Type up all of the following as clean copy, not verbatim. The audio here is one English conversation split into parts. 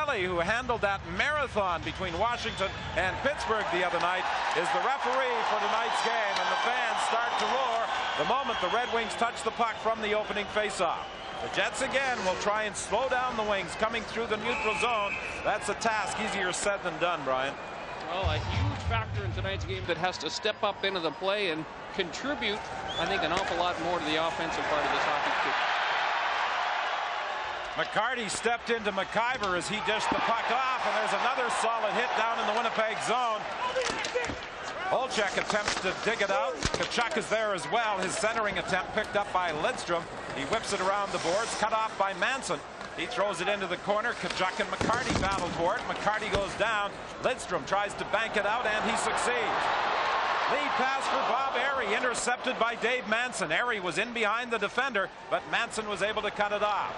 Who handled that marathon between Washington and Pittsburgh the other night is the referee for tonight's game, and the fans start to roar the moment the Red Wings touch the puck from the opening faceoff. The Jets again will try and slow down the Wings coming through the neutral zone. That's a task easier said than done, Brian. Well, a huge factor in tonight's game that has to step up into the play and contribute, I think, an awful lot more to the offensive part of this hockey team. McCarty stepped into McIver as he dished the puck off, and there's another solid hit down in the Winnipeg zone. Olczyk attempts to dig it out. Tkachuk is there as well. His centering attempt picked up by Lidstrom. He whips it around the boards, cut off by Manson. He throws it into the corner. Tkachuk and McCarty battle for it. McCarty goes down. Lidstrom tries to bank it out, and he succeeds. Lead pass for Bob Airy, intercepted by Dave Manson. Airy was in behind the defender, but Manson was able to cut it off.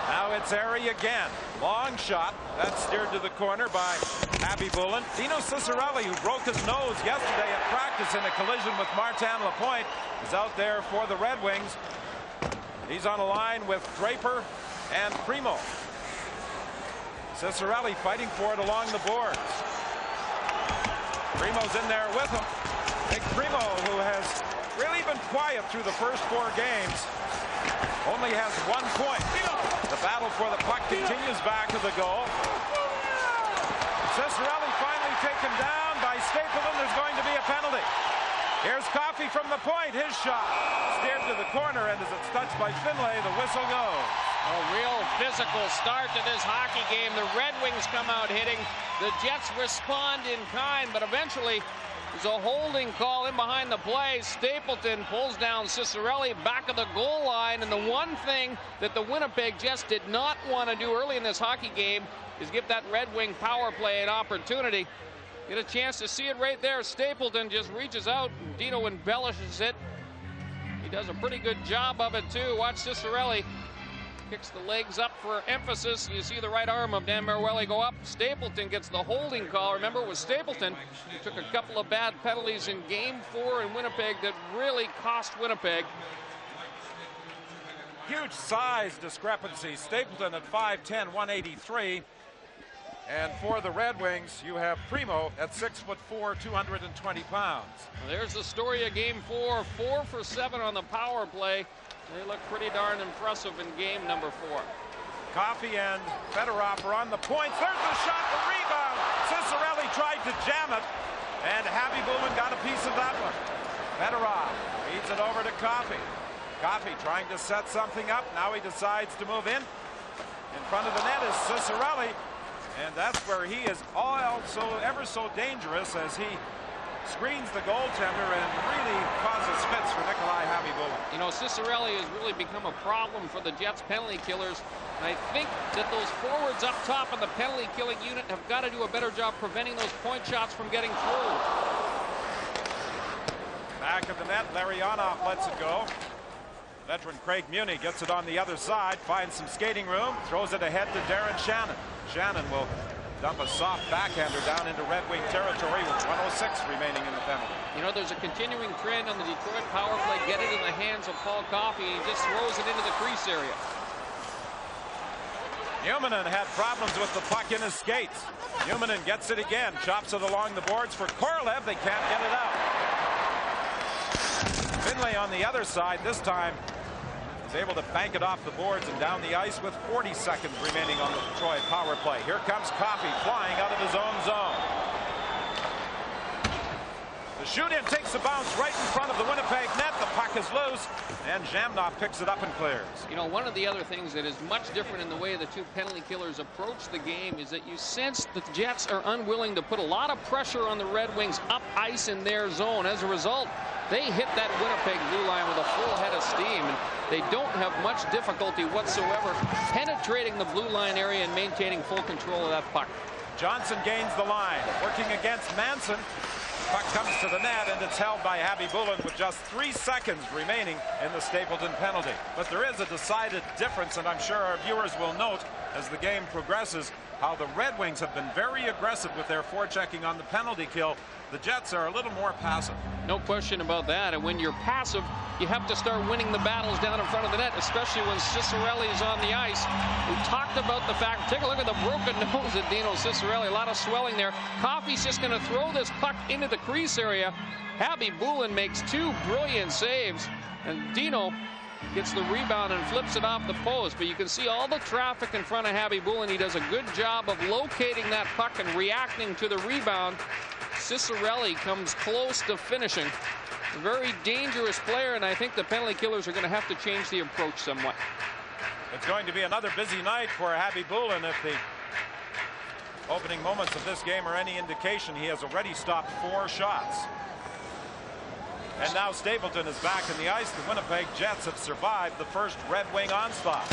Now it's Airy again. Long shot. That's steered to the corner by Khabibulin. Dino Ciccarelli, who broke his nose yesterday at practice in a collision with Martin Lapointe, is out there for the Red Wings. He's on a line with Draper and Primo. Ciccarelli fighting for it along the boards. Primo's in there with him. Big Primo, who has really been quiet through the first 4 games, only has 1 point. The battle for the puck continues back to the goal. Ciccarelli finally taken down by Stapleton. There's going to be a penalty. Here's Coffey from the point. His shot steered to the corner, and as it's touched by Finlay, the whistle goes. A real physical start to this hockey game. The Red Wings come out hitting. The Jets respond in kind, but eventually there's a holding call in behind the play. Stapleton pulls down Ciccarelli back of the goal line, and the one thing that the Winnipeg Jets did not want to do early in this hockey game is give that Red Wing power play an opportunity. Get a chance to see it right there. Stapleton just reaches out, and Dino embellishes it. He does a pretty good job of it too. Watch Ciccarelli. Kicks the legs up for emphasis. You see the right arm of Dan Maruelli go up. Stapleton gets the holding call. Remember, it was Stapleton who took a couple of bad penalties in Game 4 in Winnipeg that really cost Winnipeg. Huge size discrepancy. Stapleton at 5'10", 183. And for the Red Wings, you have Primo at 6'4", 220 pounds. Well, there's the story of Game 4. 4 for 7 on the power play. They look pretty darn impressive in game number 4. Coffey and Fedorov are on the points. There's the shot, the rebound. Ciccarelli tried to jam it, and Khabibulin got a piece of that one. Fedorov feeds it over to Coffey. Coffey trying to set something up. Now he decides to move in. In front of the net is Ciccarelli, and that's where he is also ever so dangerous as he screens the goaltender and really causes fits for Nikolai Khabibulin. You know, Ciccarelli has really become a problem for the Jets penalty killers. And I think that those forwards up top in the penalty killing unit have got to do a better job preventing those point shots from getting through. Back of the net, Larionov lets it go. Veteran Craig Muni gets it on the other side, finds some skating room, throws it ahead to Darren Shannon. Shannon will dump a soft backhander down into Red Wing territory with 1:06 remaining in the penalty. You know, there's a continuing trend on the Detroit power play. Get it in the hands of Paul Coffey. He just throws it into the crease area. Numanen had problems with the puck in his skates. Numanen gets it again, chops it along the boards for Korolev. They can't get it out. Finlay on the other side this time is able to bank it off the boards and down the ice with 40 seconds remaining on the Detroit power play. Here comes Coffey flying out of his own zone. The shoot-in takes a bounce right in front of the Winnipeg net. The puck is loose, and Jamnov picks it up and clears. You know, one of the other things that is much different in the way the two penalty killers approach the game is that you sense that the Jets are unwilling to put a lot of pressure on the Red Wings up ice in their zone. As a result, they hit that Winnipeg blue line with a full head of steam, and they don't have much difficulty whatsoever penetrating the blue line area and maintaining full control of that puck. Johnson gains the line, working against Manson. Puck comes to the net, and it's held by Khabibulin with just 3 seconds remaining in the Stapleton penalty. But there is a decided difference, and I'm sure our viewers will note as the game progresses how the Red Wings have been very aggressive with their forechecking on the penalty kill. The Jets are a little more passive. No question about that. And when you're passive, you have to start winning the battles down in front of the net, especially when Ciccarelli is on the ice. We talked about the fact, take a look at the broken nose of Dino Ciccarelli. A lot of swelling there. Coffey's just going to throw this puck into the crease area. Habby Bulin makes 2 brilliant saves, and Dino gets the rebound and flips it off the post. But you can see all the traffic in front of Habby Bulin. He does a good job of locating that puck and reacting to the rebound. Ciccarelli comes close to finishing. A very dangerous player, and I think the penalty killers are going to have to change the approach somewhat. It's going to be another busy night for Habby Bulin. If the opening moments of this game are any indication, he has already stopped 4 shots. And now Stapleton is back in the ice. The Winnipeg Jets have survived the first Red Wing onslaught.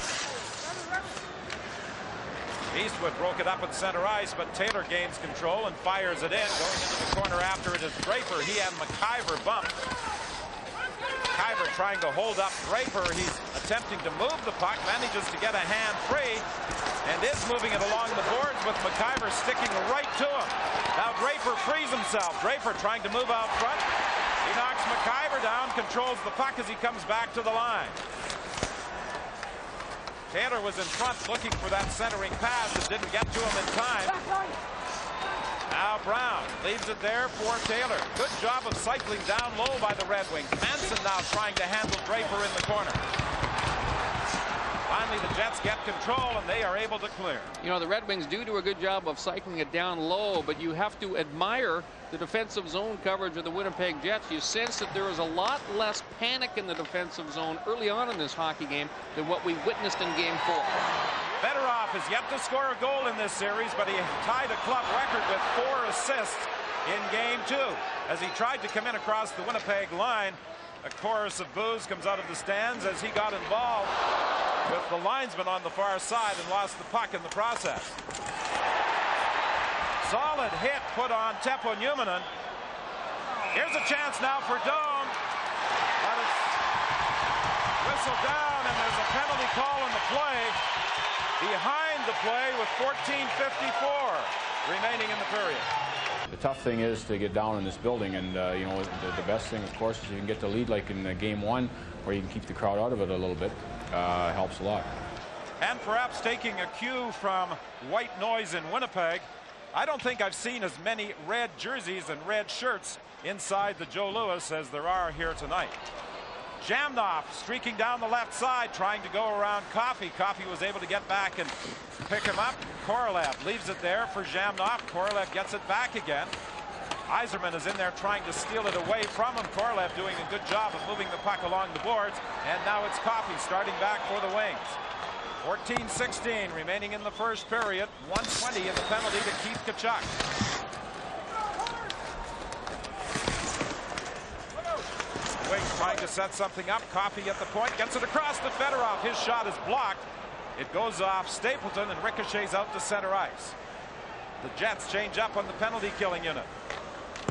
Eastwood broke it up at center ice, but Taylor gains control and fires it in. Going into the corner after it is Draper. He had McIver bumped. McIver trying to hold up Draper. He's attempting to move the puck, manages to get a hand free, and is moving it along the boards with McIver sticking right to him. Now Draper frees himself. Draper trying to move out front. He knocks McIver down, controls the puck as he comes back to the line. Taylor was in front looking for that centering pass that didn't get to him in time. Now Brown leaves it there for Taylor. Good job of cycling down low by the Red Wings. Manson now trying to handle Draper in the corner. Finally, the Jets get control, and they are able to clear. You know, the Red Wings do a good job of cycling it down low, but you have to admire the defensive zone coverage of the Winnipeg Jets. You sense that there is a lot less panic in the defensive zone early on in this hockey game than what we witnessed in Game 4. Fedorov has yet to score a goal in this series, but he tied a club record with 4 assists in Game 2. As he tried to come in across the Winnipeg line, a chorus of boos comes out of the stands as he got involved with the linesman on the far side and lost the puck in the process. Solid hit put on Teppo Numminen. Here's a chance now for Doan, but it's whistled down, and there's a penalty call in the play. Behind the play with 14:54 remaining in the period. The tough thing is to get down in this building, and you know, the best thing, of course, is you can get the lead like in Game 1, where you can keep the crowd out of it a little bit. Helps a lot. And perhaps taking a cue from white noise in Winnipeg, I don't think I've seen as many red jerseys and red shirts inside the Joe Louis as there are here tonight. Jamnoff streaking down the left side, trying to go around Coffey. Coffey was able to get back and pick him up. Korolev leaves it there for Jamnoff. Korolev gets it back again. Yzerman is in there trying to steal it away from him. Korolev doing a good job of moving the puck along the boards. And now it's Coffey starting back for the Wings. 14:16 remaining in the first period. 1:20 in the penalty to Keith Tkachuk. Wings trying to set something up. Coffey at the point, gets it across to Fedorov. His shot is blocked. It goes off Stapleton and ricochets out to center ice. The Jets change up on the penalty killing unit.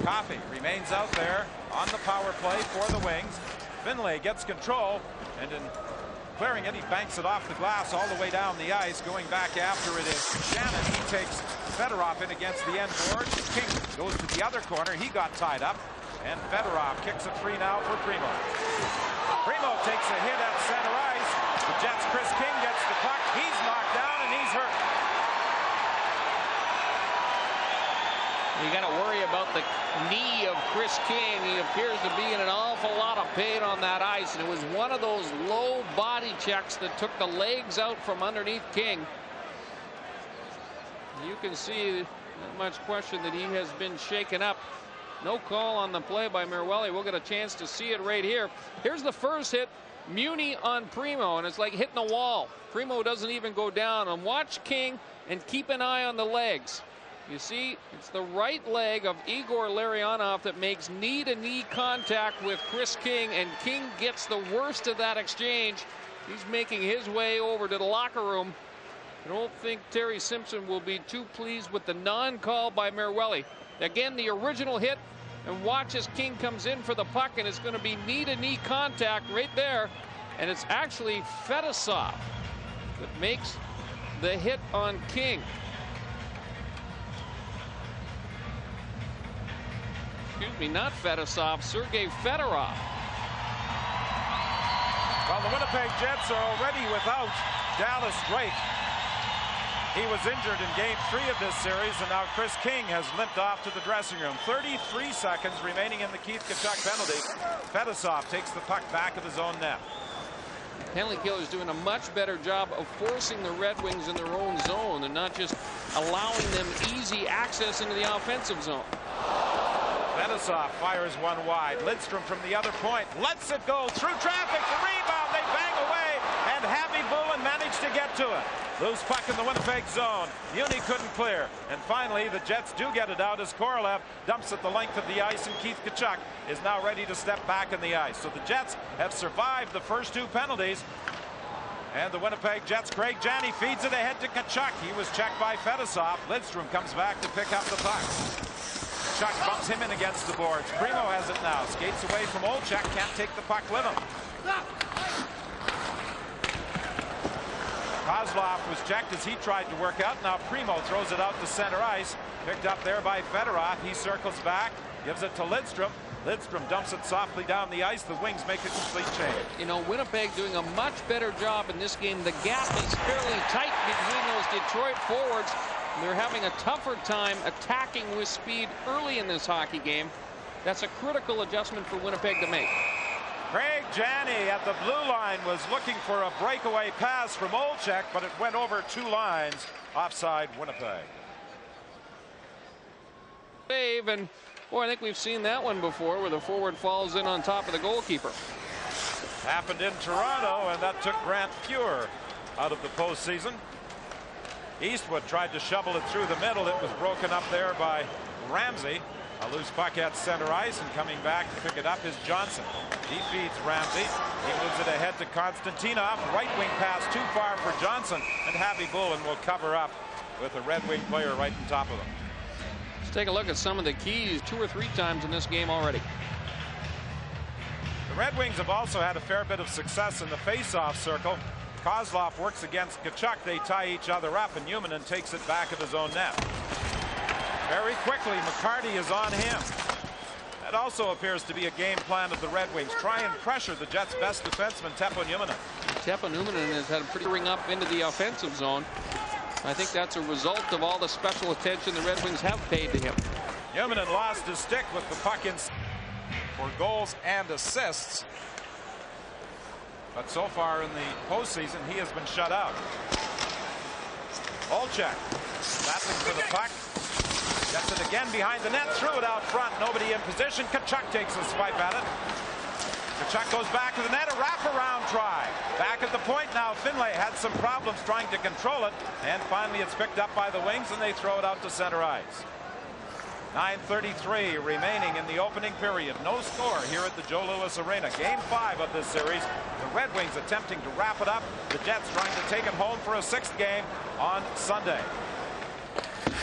Coffey remains out there on the power play for the Wings. Finlay gets control, and in clearing it, he banks it off the glass all the way down the ice. Going back after it is Shannon. He takes Fedorov in against the end board. King goes to the other corner. He got tied up, and Fedorov kicks it free now for Primo. Primo takes a hit at center ice. The Jets' Chris King gets the puck. He's knocked down, and he's hurt. You got to worry about the knee of Chris King. He appears to be in an awful lot of pain on that ice, and it was one of those low body checks that took the legs out from underneath King. You can see not much question that he has been shaken up. No call on the play by Mirwelli. We'll get a chance to see it right here. Here's the first hit. Muni on Primo, and it's like hitting a wall. Primo doesn't even go down. And watch King and keep an eye on the legs. You see, it's the right leg of Igor Larionov that makes knee-to-knee contact with Chris King, and King gets the worst of that exchange. He's making his way over to the locker room. I don't think Terry Simpson will be too pleased with the non-call by Mirwelli. Again, the original hit, and watch as King comes in for the puck, and it's going to be knee-to-knee contact right there, and it's actually Fedosov that makes the hit on King. Excuse me, not Fedosov, Sergei Fedorov. Well, the Winnipeg Jets are already without Dallas Drake. He was injured in Game 3 of this series, and now Chris King has limped off to the dressing room. 33 seconds remaining in the Keith Tkachuk penalty. Fedosov takes the puck back of his own net. Penalty killer's doing a much better job of forcing the Red Wings in their own zone and not just allowing them easy access into the offensive zone. Fedosov fires one wide. Lidstrom from the other point lets it go through traffic. The rebound, they bang away, and Happy Bullen managed to get to it. Loose puck in the Winnipeg zone. Muni couldn't clear. And finally, the Jets do get it out as Korolev dumps at the length of the ice, and Keith Tkachuk is now ready to step back in the ice. So the Jets have survived the first 2 penalties. And the Winnipeg Jets, Craig Janney feeds it ahead to Tkachuk. He was checked by Fedosov. Lidstrom comes back to pick up the puck. Tkachuk bumps him in against the boards. Primo has it now. Skates away from Olczyk. Can't take the puck with him. Kozlov was checked as he tried to work out. Now Primo throws it out to center ice. Picked up there by Fedorov. He circles back. Gives it to Lidstrom. Lidstrom dumps it softly down the ice. The Wings make a complete change. You know, Winnipeg doing a much better job in this game. The gap is fairly tight between those Detroit forwards. They're having a tougher time attacking with speed early in this hockey game. That's a critical adjustment for Winnipeg to make. Craig Janney at the blue line was looking for a breakaway pass from Olczyk, but it went over 2 lines offside Winnipeg. Save, and boy, I think we've seen that one before where the forward falls in on top of the goalkeeper. Happened in Toronto, and that took Grant Fuhr out of the postseason. Eastwood tried to shovel it through the middle. It was broken up there by Ramsey. A loose puck at center ice, and coming back to pick it up is Johnson. He feeds Ramsey. He moves it ahead to Konstantinov. Right wing pass too far for Johnson, and Happy Bullen will cover up with a Red Wing player right on top of him. Let's take a look at some of the keys 2 or 3 times in this game already. The Red Wings have also had a fair bit of success in the face-off circle. Kozlov works against Tkachuk. They tie each other up, and Umanen takes it back of his own net. Very quickly, McCarty is on him. That also appears to be a game plan of the Red Wings. Try and pressure the Jets' best defenseman, Teppo Numminen. Teppo Numminen has had a pretty ring up into the offensive zone. I think that's a result of all the special attention the Red Wings have paid to him. Numminen lost his stick with the puck in for goals and assists. But so far in the postseason, he has been shut out. Olczyk passing for the puck. Gets it again behind the net, threw it out front, nobody in position. Tkachuk takes a swipe at it. Tkachuk goes back to the net, a wraparound try. Back at the point now, Finlay had some problems trying to control it, and finally it's picked up by the Wings, and they throw it out to center ice. 9:33 remaining in the opening period. No score here at the Joe Louis Arena. Game 5 of this series. The Red Wings attempting to wrap it up. The Jets trying to take it home for a 6th game on Sunday.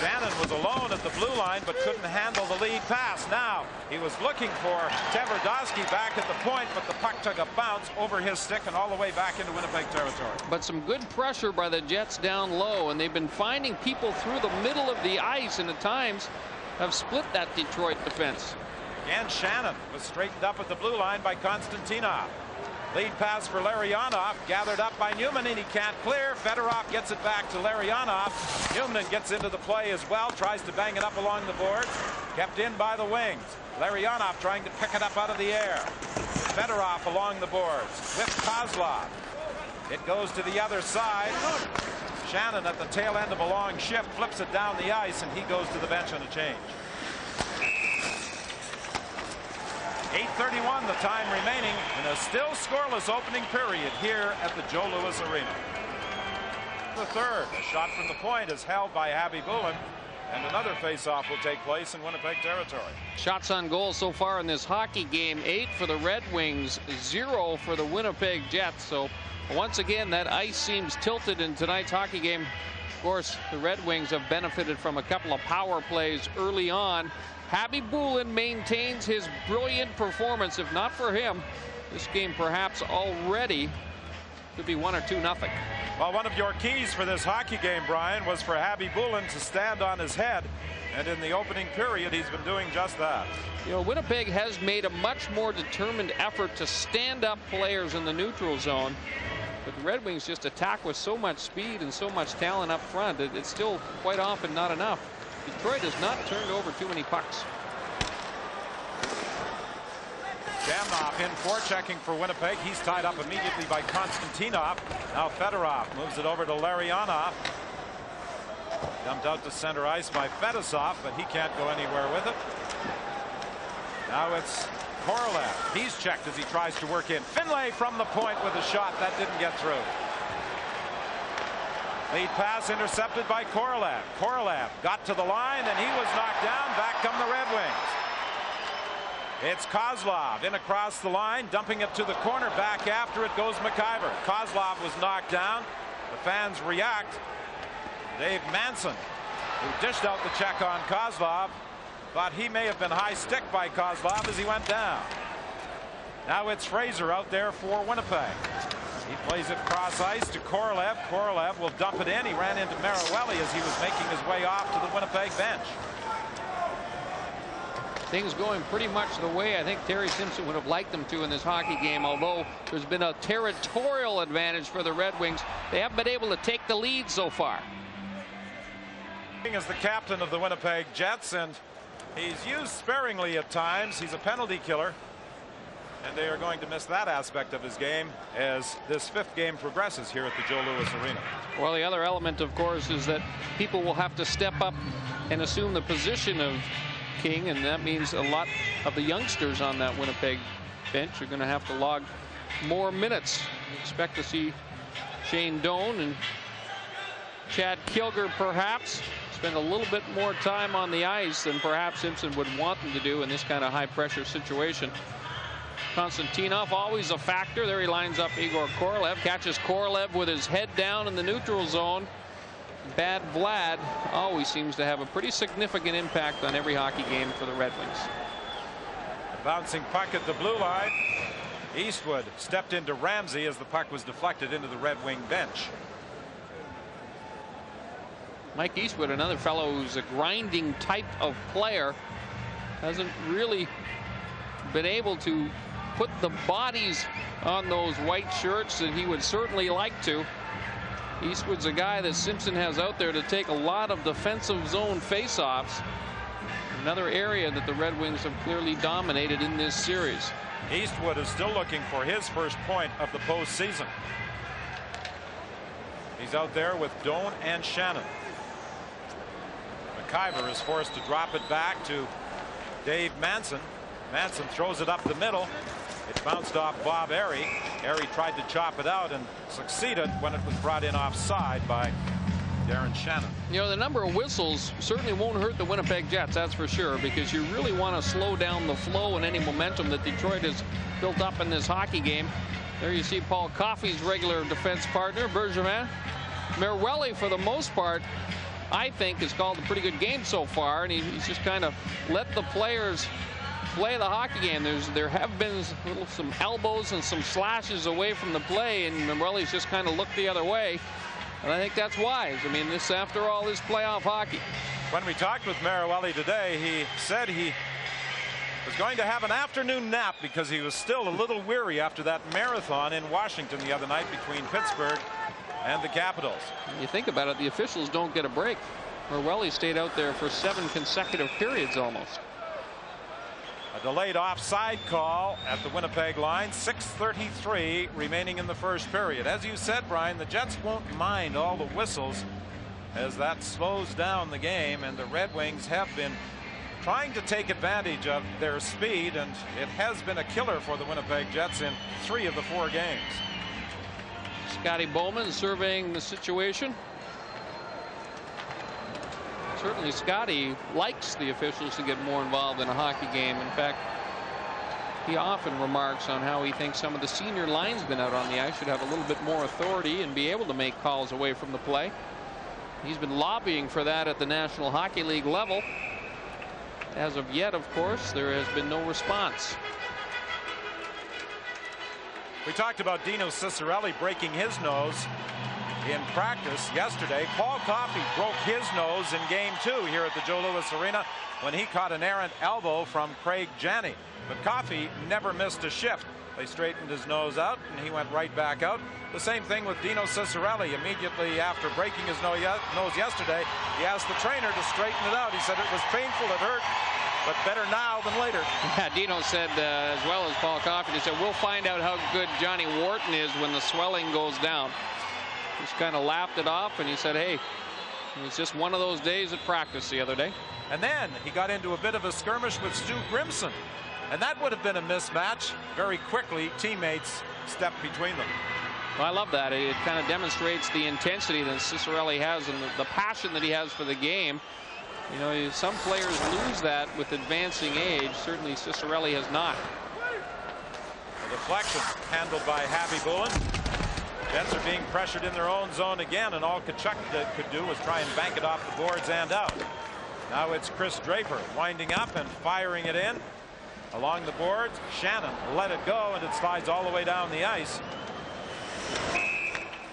Shannon was alone at the blue line, but couldn't handle the lead pass. Now he was looking for Tverdovsky back at the point, but the puck took a bounce over his stick and all the way back into Winnipeg territory. But some good pressure by the Jets down low, and they've been finding people through the middle of the ice, and at times have split that Detroit defense. And Shannon was straightened up at the blue line by Konstantinov. Lead pass for Larionov, gathered up by Newman, and he can't clear. Fedorov gets it back to Larionov. Newman gets into the play as well, tries to bang it up along the boards. Kept in by the Wings. Larionov trying to pick it up out of the air. Fedorov along the boards with Kozlov. It goes to the other side. Shannon at the tail end of a long shift flips it down the ice, and he goes to the bench on a change. 8:31 the time remaining in a still scoreless opening period here at the Joe Louis Arena. The third, a shot from the point is held by Happy Bullen, and another faceoff will take place in Winnipeg territory. Shots on goal so far in this hockey game, 8 for the Red Wings, 0 for the Winnipeg Jets. So once again, that ice seems tilted in tonight's hockey game. Of course, the Red Wings have benefited from a couple of power plays early on. Happy Bullen maintains his brilliant performance. If not for him, this game perhaps already could be 1 or 2-0. Well, one of your keys for this hockey game, Brian, was for Habby Boulin to stand on his head. And in the opening period, he's been doing just that. You know, Winnipeg has made a much more determined effort to stand up players in the neutral zone. But the Red Wings just attack with so much speed and so much talent up front. It's still quite often not enough. Detroit has not turned over too many pucks. Jamnoff in forechecking for Winnipeg. He's tied up immediately by Konstantinov. Now Fedorov moves it over to Larionov. Dumped out to center ice by Fedosov, but he can't go anywhere with it. Now it's Korolev. He's checked as he tries to work in. Finlay from the point with a shot that didn't get through. Lead pass intercepted by Korolev. Korolev got to the line and he was knocked down. Back come the Red Wings. It's Kozlov in across the line, dumping it to the corner. Back after it goes McIver. Kozlov was knocked down. The fans react. Dave Manson, who dished out the check on Kozlov, thought he may have been high stick by Kozlov as he went down. Now it's Fraser out there for Winnipeg. He plays it cross ice to Korolev. Korolev will dump it in. He ran into Marawelli as he was making his way off to the Winnipeg bench. Things going pretty much the way I think Terry Simpson would have liked them to in this hockey game, although there's been a territorial advantage for the Red Wings. They haven't been able to take the lead so far. As the captain of the Winnipeg Jets, and he's used sparingly at times. He's a penalty killer, and they are going to miss that aspect of his game as this fifth game progresses here at the Joe Louis Arena. Well, the other element, of course, is that people will have to step up and assume the position of King, and that means a lot of the youngsters on that Winnipeg bench are going to have to log more minutes. We expect to see Shane Doan and Chad Kilger perhaps spend a little bit more time on the ice than perhaps Simpson would want them to do in this kind of high pressure situation. Konstantinov always a factor. There he lines up Igor Korolev, catches Korolev with his head down in the neutral zone. Bad Vlad always seems to have a pretty significant impact on every hockey game for the Red Wings. A bouncing puck at the blue line. Eastwood stepped into Ramsey as the puck was deflected into the Red Wing bench. Mike Eastwood, another fellow who's a grinding type of player, hasn't really been able to put the bodies on those white shirts that he would certainly like to. Eastwood's a guy that Simpson has out there to take a lot of defensive zone faceoffs. Another area that the Red Wings have clearly dominated in this series. Eastwood is still looking for his first point of the postseason. He's out there with Doan and Shannon. McIver is forced to drop it back to Dave Manson. Manson throws it up the middle. It bounced off Bob Airy. Airy tried to chop it out and succeeded when it was brought in offside by Darren Shannon. You know, the number of whistles certainly won't hurt the Winnipeg Jets, that's for sure, because you really want to slow down the flow and any momentum that Detroit has built up in this hockey game. There you see Paul Coffey's regular defense partner, Bergevin. Marawelli, for the most part, I think has called a pretty good game so far, and he's just kind of let the players play the hockey game. There have been some elbows and some slashes away from the play, and Marawelli's just kind of looked the other way, and I think that's wise. I mean, this, after all, this playoff hockey. When we talked with Marawelli today, he said he was going to have an afternoon nap because he was still a little weary after that marathon in Washington the other night between Pittsburgh and the Capitals. When you think about it, the officials don't get a break. Marawelli stayed out there for 7 consecutive periods almost. A delayed offside call at the Winnipeg line. 6:33 remaining in the first period. As you said, Brian, the Jets won't mind all the whistles as that slows down the game, and the Red Wings have been trying to take advantage of their speed, and it has been a killer for the Winnipeg Jets in 3 of the 4 games. Scotty Bowman surveying the situation. Certainly Scotty likes the officials to get more involved in a hockey game. In fact, he often remarks on how he thinks some of the senior linesmen out on the ice should have a little bit more authority and be able to make calls away from the play. He's been lobbying for that at the National Hockey League level. As of yet, of course, there has been no response. We talked about Dino Ciccarelli breaking his nose in practice yesterday. Paul Coffey broke his nose in Game 2 here at the Joe Louis Arena when he caught an errant elbow from Craig Janney. But Coffey never missed a shift. They straightened his nose out, and he went right back out. The same thing with Dino Ciccarelli. Immediately after breaking his nose yesterday, he asked the trainer to straighten it out. He said it was painful, it hurt, but better now than later. Yeah, Dino said, as well as Paul Coffey, he said, we'll find out how good Johnny Wharton is when the swelling goes down. Just kind of laughed it off, and he said, hey, it was just one of those days at practice the other day. And then he got into a bit of a skirmish with Stu Grimson. And that would have been a mismatch. Very quickly, teammates stepped between them. Well, I love that. It kind of demonstrates the intensity that Ciccarelli has and the passion that he has for the game. You know, some players lose that with advancing age. Certainly Ciccarelli has not. A deflection handled by Happy Bullen. Jets are being pressured in their own zone again, and all Tkachuk could do was try and bank it off the boards and out. Now it's Chris Draper winding up and firing it in. Along the boards, Shannon let it go, and it slides all the way down the ice.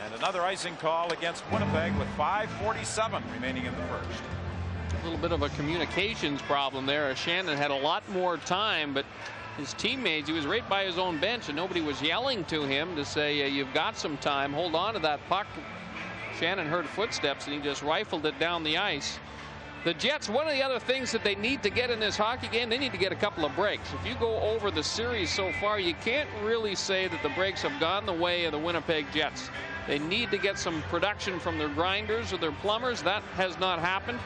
And another icing call against Winnipeg with 5:47 remaining in the first. A little bit of a communications problem there. Shannon had a lot more time, but his teammates, he was right by his own bench, and nobody was yelling to him to say, you've got some time, hold on to that puck. Shannon heard footsteps, and he just rifled it down the ice. The Jets, one of the other things that they need to get in this hockey game, they need to get a couple of breaks. If you go over the series so far, you can't really say that the breaks have gone the way of the Winnipeg Jets. They need to get some production from their grinders or their plumbers. That has not happened.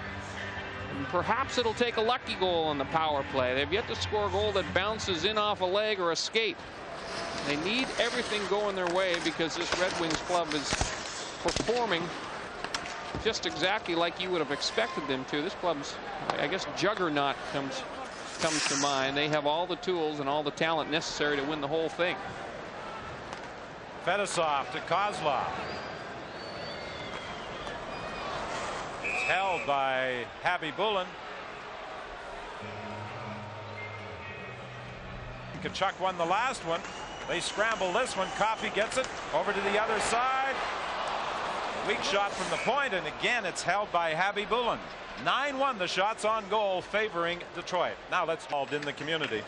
And perhaps it'll take a lucky goal on the power play. They've yet to score a goal that bounces in off a leg or a skate. They need everything going their way because this Red Wings club is performing just exactly like you would have expected them to. This club's, I guess, juggernaut comes to mind. They have all the tools and all the talent necessary to win the whole thing. Fedosov to Kozlov. It's held by Happy Bullen. Tkachuk won the last one. They scramble this one. Coffey gets it over to the other side. Weak shot from the point, and again it's held by Happy Bullen. 9-1 the shots on goal favoring Detroit. Now let's involved in the community.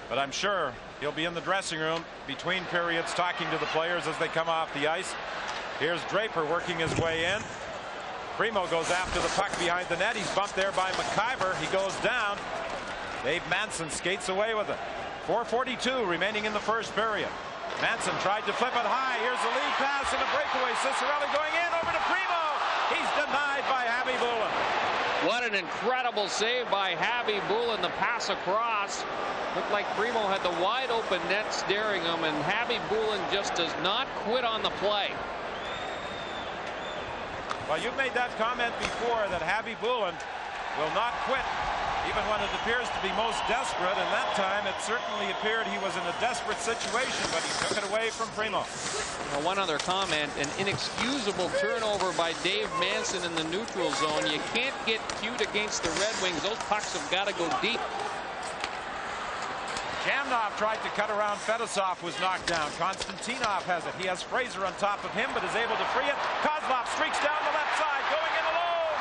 But I'm sure he'll be in the dressing room between periods talking to the players as they come off the ice. Here's Draper working his way in. Primo goes after the puck behind the net. He's bumped there by McIver. He goes down. Dave Manson skates away with it. 4:42 remaining in the first period. Manson tried to flip it high. Here's a lead pass and a breakaway. Ciccarelli going in over to Primo. He's denied by Happy Bullen. What an incredible save by Happy Bullen. The pass across. Looked like Primo had the wide open net staring him, and Happy Bullen just does not quit on the play. Well, you've made that comment before that Happy Bullen will not quit even when it appears to be most desperate, and that time it certainly appeared he was in a desperate situation, but he took it away from Primo. Now, one other comment, an inexcusable turnover by Dave Manson in the neutral zone. You can't get cute against the Red Wings. Those pucks have got to go deep. Jamnov tried to cut around Fedosov, was knocked down. Konstantinov has it. He has Fraser on top of him, but is able to free it. Kozlov streaks down the left side, going in alone.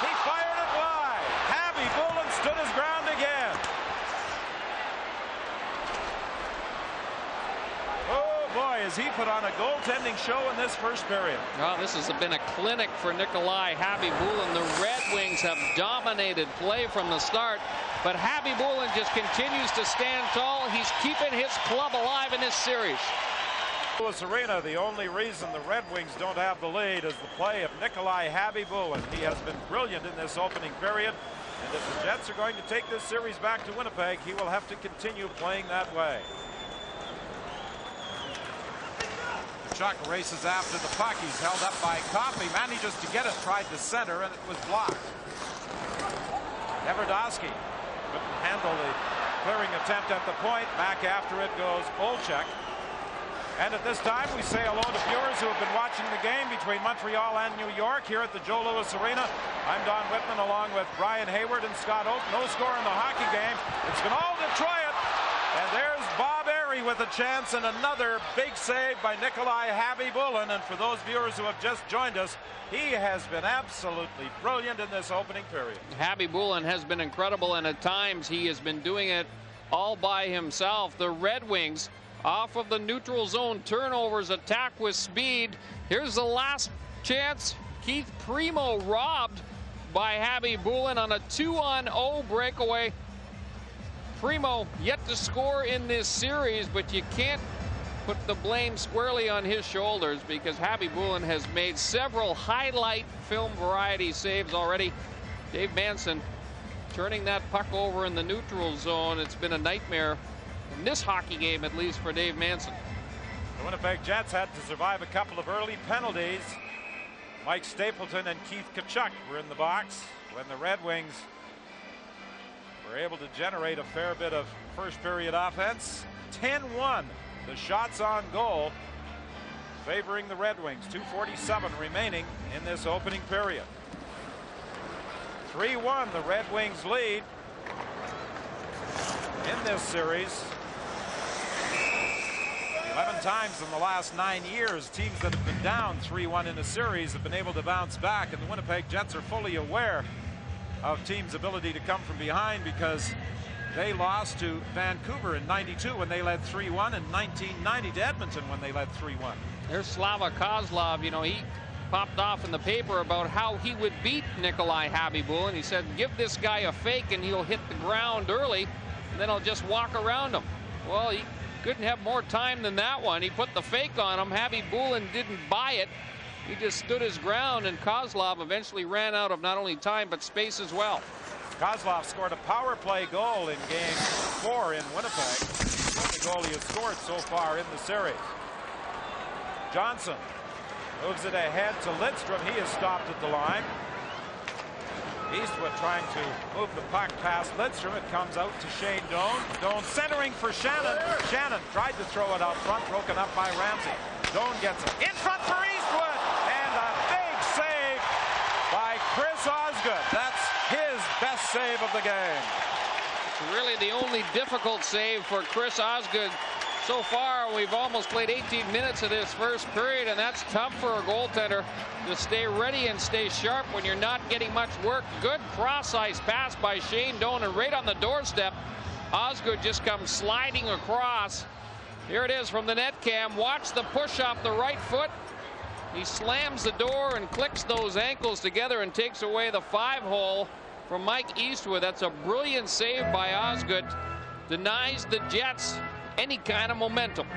He fired it wide. Happy Bullen stood his ground again. Oh boy, has he put on a goaltending show in this first period. Well, this has been a clinic for Nikolai Happy Bullen. The Red Wings have dominated play from the start, but Happy Bullen just continues to stand tall. He's keeping his club alive in this series. Louis Arena, the only reason the Red Wings don't have the lead is the play of Nikolai Happy Bullen. He has been brilliant in this opening period, and if the Jets are going to take this series back to Winnipeg, he will have to continue playing that way. Tkachuk races after the puck. He's held up by Coffey, manages to get it, tried to center, and it was blocked. Neverdowski couldn't handle the clearing attempt at the point. Back after it goes Olczyk. And at this time, we say hello to viewers who have been watching the game between Montreal and New York here at the Joe Louis Arena. I'm Don Whitman along with Brian Hayward and Scott Oak. No score in the hockey game. It's been all Detroit. And there's Bob Aaron. Barrie with a chance, and another big save by Nikolai Habibulin. And for those viewers who have just joined us, he has been absolutely brilliant in this opening period. Habibulin has been incredible, and at times he has been doing it all by himself. The Red Wings off of the neutral zone turnovers, attack with speed. Here's the last chance. Keith Primo robbed by Habibulin on a 2-on-0 breakaway. Primo yet to score in this series, but you can't put the blame squarely on his shoulders because Habibulin has made several highlight film variety saves already. Dave Manson turning that puck over in the neutral zone. It's been a nightmare in this hockey game, at least for Dave Manson. The Winnipeg Jets had to survive a couple of early penalties. Mike Stapleton and Keith Tkachuk were in the box when the Red Wings were able to generate a fair bit of first period offense. 10-1, the shots on goal favoring the Red Wings. 2:47 remaining in this opening period. 3-1, the Red Wings lead in this series. 11 times in the last 9 years, teams that have been down 3-1 in a series have been able to bounce back, and the Winnipeg Jets are fully aware of teams' ability to come from behind because they lost to Vancouver in '92 when they led 3-1, and 1990 to Edmonton when they led 3-1. There's Slava Kozlov. You know, he popped off in the paper about how he would beat Nikolai Habibulin. He said, give this guy a fake and he'll hit the ground early, and then I'll just walk around him. Well, he couldn't have more time than that one. He put the fake on him. Habibulin didn't buy it. He just stood his ground, and Kozlov eventually ran out of not only time but space as well. Kozlov scored a power play goal in Game 4 in Winnipeg. The only goal he has scored so far in the series. Johnson moves it ahead to Lidstrom. He is stopped at the line. Eastwood trying to move the puck past Lidstrom. It comes out to Shane Doan. Doan centering for Shannon. Shannon tried to throw it out front, broken up by Ramsey. Doan gets it in front for Eastwood, and a big save by Chris Osgood. That's his best save of the game. It's really the only difficult save for Chris Osgood so far. We've almost played 18 minutes of this first period, and that's tough for a goaltender to stay ready and stay sharp when you're not getting much work. Good cross-ice pass by Shane Doan, and right on the doorstep, Osgood just comes sliding across. Here it is from the net cam. Watch the push off the right foot. He slams the door and clicks those ankles together and takes away the 5-hole from Mike Eastwood. That's a brilliant save by Osgood. Denies the Jets any kind of momentum.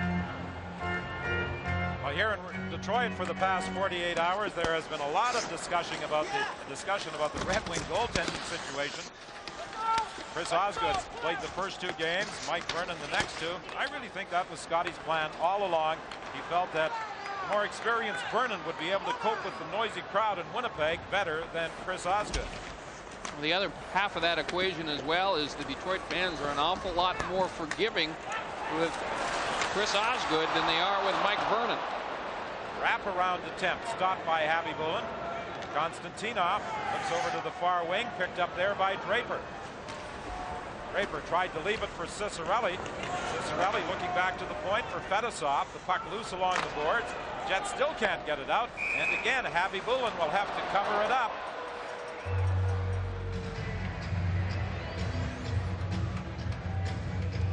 Well, here in Detroit for the past 48 hours, there has been a lot of discussion about the Red Wing goaltending situation. Chris Osgood played the first 2 games, Mike Vernon the next 2. I really think that was Scotty's plan all along. He felt that the more experienced Vernon would be able to cope with the noisy crowd in Winnipeg better than Chris Osgood. Well, the other half of that equation as well is the Detroit fans are an awful lot more forgiving with Chris Osgood than they are with Mike Vernon. Wraparound attempt stopped by Habibulin. Konstantinov looks over to the far wing, picked up there by Draper. Draper tried to leave it for Ciccarelli. Ciccarelli looking back to the point for Fedosov. The puck loose along the boards. Jets still can't get it out. And again, Habibulin will have to cover it up.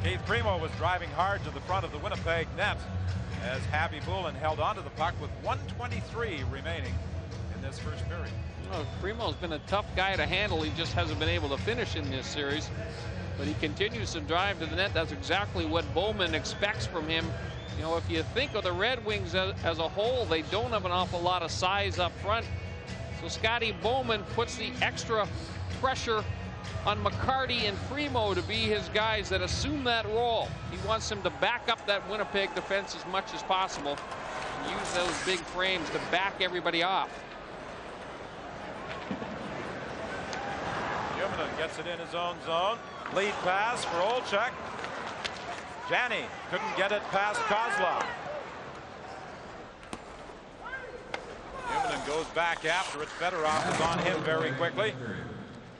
Keith Primo was driving hard to the front of the Winnipeg net as Habibulin held onto the puck with 1:23 remaining in this first period. Well, Primo's been a tough guy to handle. He just hasn't been able to finish in this series. But he continues to drive to the net. That's exactly what Bowman expects from him. You know, if you think of the Red Wings as a whole, they don't have an awful lot of size up front. So Scotty Bowman puts the extra pressure on McCarty and Primo to be his guys that assume that role. He wants them to back up that Winnipeg defense as much as possible and use those big frames to back everybody off. Juminen gets it in his own zone. Lead pass for Olczyk. Janney couldn't get it past Kozlov. Juminen goes back after it. Fedorov is on him very quickly.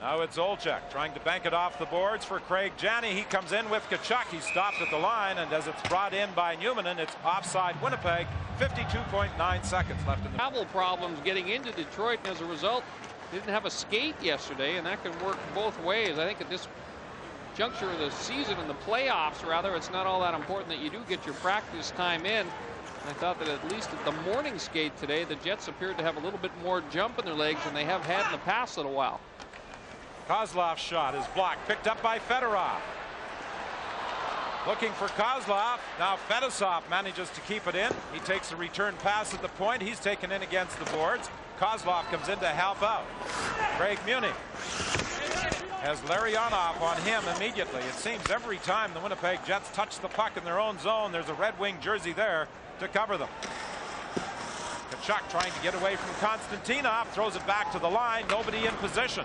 Now it's Olczyk trying to bank it off the boards for Craig Janney. He comes in with Tkachuk. He stopped at the line, and as it's brought in by Newman, it's offside Winnipeg. 52.9 seconds left in the travel problems getting into Detroit, and as a result, they didn't have a skate yesterday, and that can work both ways. I think at this juncture of the season, in the playoffs rather, it's not all that important that you do get your practice time in. I thought that at least at the morning skate today, the Jets appeared to have a little bit more jump in their legs than they have had in the past little while. Kozlov's shot is blocked, picked up by Fedorov. Looking for Kozlov. Now Fedosov manages to keep it in. He takes a return pass at the point. He's taken in against the boards. Kozlov comes in to help out. Craig Muni has Larionov on him immediately. It seems every time the Winnipeg Jets touch the puck in their own zone, there's a Red Wing jersey there to cover them. Tkachuk trying to get away from Konstantinov, throws it back to the line. Nobody in position.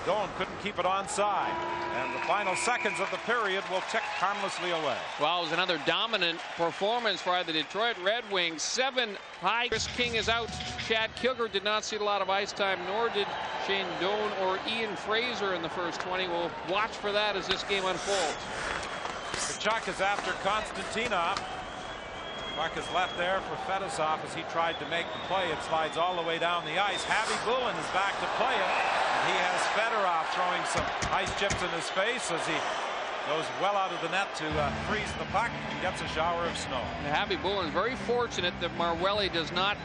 Doan couldn't keep it onside, and the final seconds of the period will tick harmlessly away. Well, it was another dominant performance by the Detroit Red Wings. 7 high. Chris King is out. Chad Kilger did not see a lot of ice time, nor did Shane Doan or Ian Fraser in the first 20. We'll watch for that as this game unfolds. Tkachuk is after Konstantinov. Puck is left there for Fedosov as he tried to make the play. It slides all the way down the ice. Javi Bulin is back to play it. And he has Fedorov throwing some ice chips in his face as he goes well out of the net to freeze the puck and gets a shower of snow. Javi Bulin is very fortunate that Marwelli does not